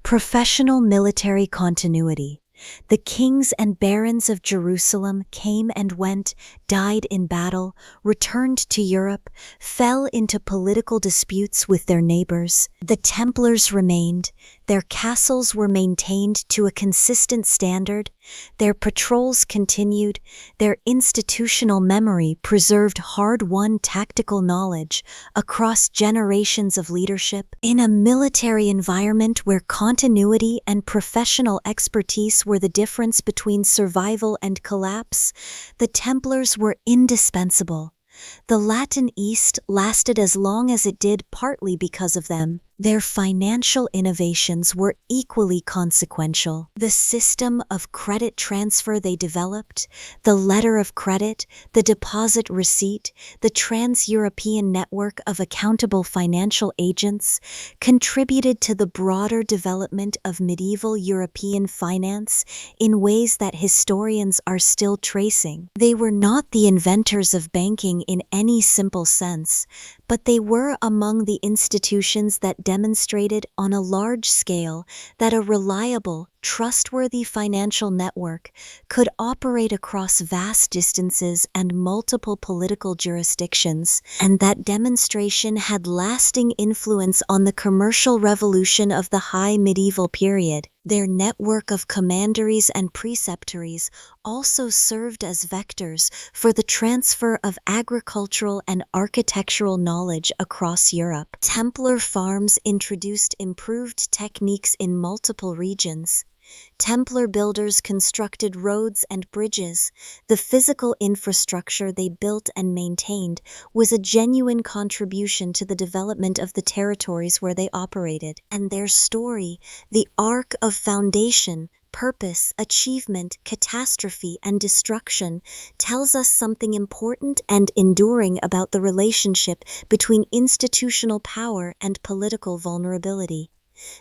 professional military continuity. The kings and barons of Jerusalem came and went, died in battle, returned to Europe, fell into political disputes with their neighbors. The Templars remained. Their castles were maintained to a consistent standard. Their patrols continued. Their institutional memory preserved hard-won tactical knowledge across generations of leadership. In a military environment where continuity and professional expertise were the difference between survival and collapse, the Templars were indispensable. The Latin East lasted as long as it did partly because of them. Their financial innovations were equally consequential. The system of credit transfer they developed, the letter of credit, the deposit receipt, the trans-European network of accountable financial agents, contributed to the broader development of medieval European finance in ways that historians are still tracing. They were not the inventors of banking in any simple sense, but they were among the institutions that demonstrated on a large scale that a reliable, trustworthy financial network could operate across vast distances and multiple political jurisdictions, and that demonstration had lasting influence on the commercial revolution of the high medieval period. Their network of commanderies and preceptories also served as vectors for the transfer of agricultural and architectural knowledge across Europe. Templar farms introduced improved techniques in multiple regions. Templar builders constructed roads and bridges. The physical infrastructure they built and maintained was a genuine contribution to the development of the territories where they operated. And their story, the arc of foundation, purpose, achievement, catastrophe, and destruction, tells us something important and enduring about the relationship between institutional power and political vulnerability.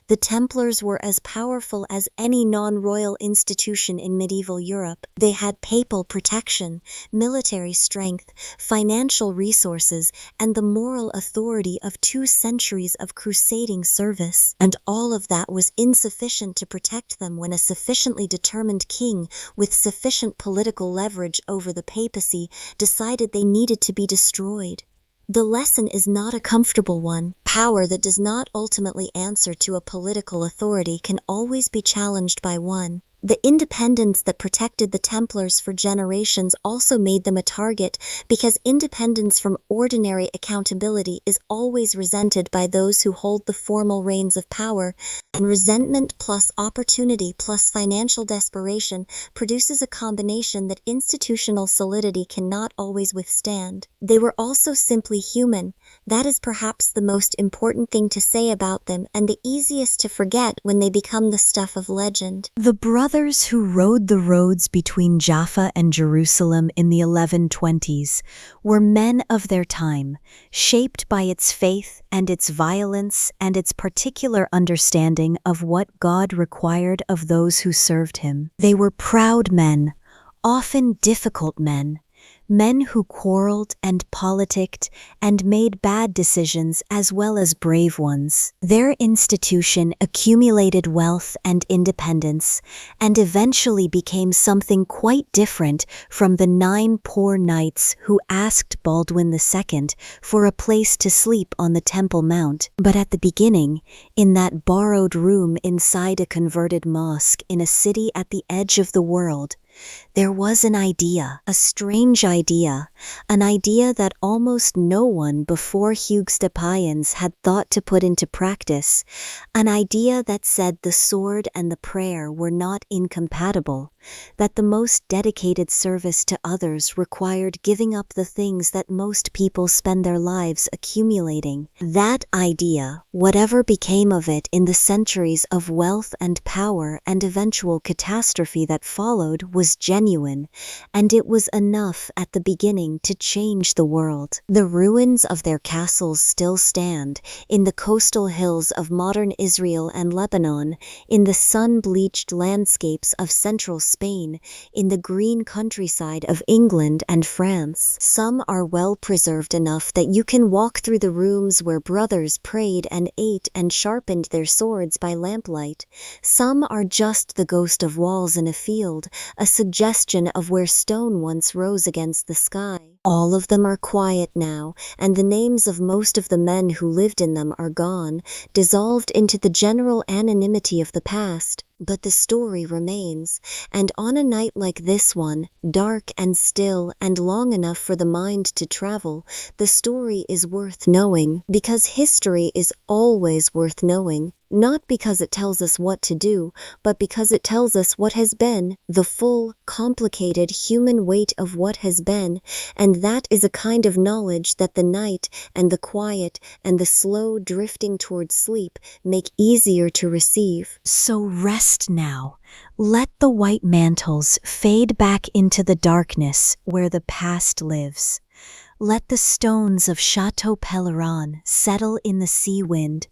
The Templars were as powerful as any non-royal institution in medieval Europe. They had papal protection, military strength, financial resources, and the moral authority of 2 centuries of crusading service. And all of that was insufficient to protect them when a sufficiently determined king with sufficient political leverage over the papacy decided they needed to be destroyed. The lesson is not a comfortable one. Power that does not ultimately answer to a political authority can always be challenged by one. The independence that protected the Templars for generations also made them a target, because independence from ordinary accountability is always resented by those who hold the formal reins of power, and resentment plus opportunity plus financial desperation produces a combination that institutional solidity cannot always withstand. They were also simply human. That is perhaps the most important thing to say about them, and the easiest to forget when they become the stuff of legend. The brothers who rode the roads between Jaffa and Jerusalem in the 1120s were men of their time, shaped by its faith and its violence and its particular understanding of what God required of those who served him. They were proud men, often difficult men, men who quarreled and politicked and made bad decisions as well as brave ones. Their institution accumulated wealth and independence and eventually became something quite different from the 9 poor knights who asked Baldwin II for a place to sleep on the Temple Mount. But at the beginning, in that borrowed room inside a converted mosque in a city at the edge of the world, there was an idea, a strange idea, an idea that almost no one before Hugues de Payens had thought to put into practice, an idea that said the sword and the prayer were not incompatible, that the most dedicated service to others required giving up the things that most people spend their lives accumulating. That idea, whatever became of it in the centuries of wealth and power and eventual catastrophe that followed, was genuine, and it was enough at the beginning to change the world. The ruins of their castles still stand in the coastal hills of modern Israel and Lebanon, in the sun-bleached landscapes of central Spain, in the green countryside of England and France. Some are well preserved enough that you can walk through the rooms where brothers prayed and ate and sharpened their swords by lamplight. Some are just the ghost of walls in a field, a suggestion of where stone once rose against the sky. All of them are quiet now, and the names of most of the men who lived in them are gone, dissolved into the general anonymity of the past. But the story remains, and on a night like this one, dark and still and long enough for the mind to travel, the story is worth knowing, because history is always worth knowing. Not because it tells us what to do, but because it tells us what has been, the full, complicated human weight of what has been, and that is a kind of knowledge that the night and the quiet and the slow drifting towards sleep make easier to receive. So rest now. Let the white mantles fade back into the darkness where the past lives. Let the stones of Château Pèlerin settle in the sea wind.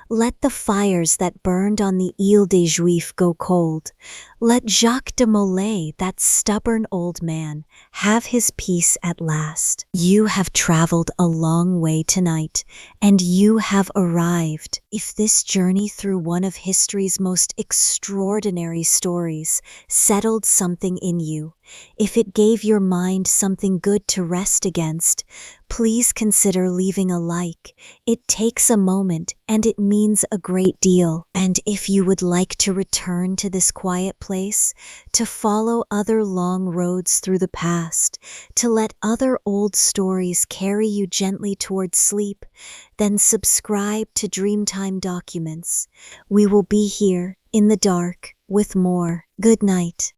Let the fires that burned on the Île des Juifs go cold. Let Jacques de Molay, that stubborn old man, have his peace at last. You have traveled a long way tonight, and you have arrived. If this journey through one of history's most extraordinary stories settled something in you, if it gave your mind something good to rest against, please consider leaving a like. It takes a moment, and it means a great deal. And if you would like to return to this quiet place, to follow other long roads through the past, to let other old stories carry you gently towards sleep, then subscribe to Dreamtime Documents. We will be here in the dark with more. Good night.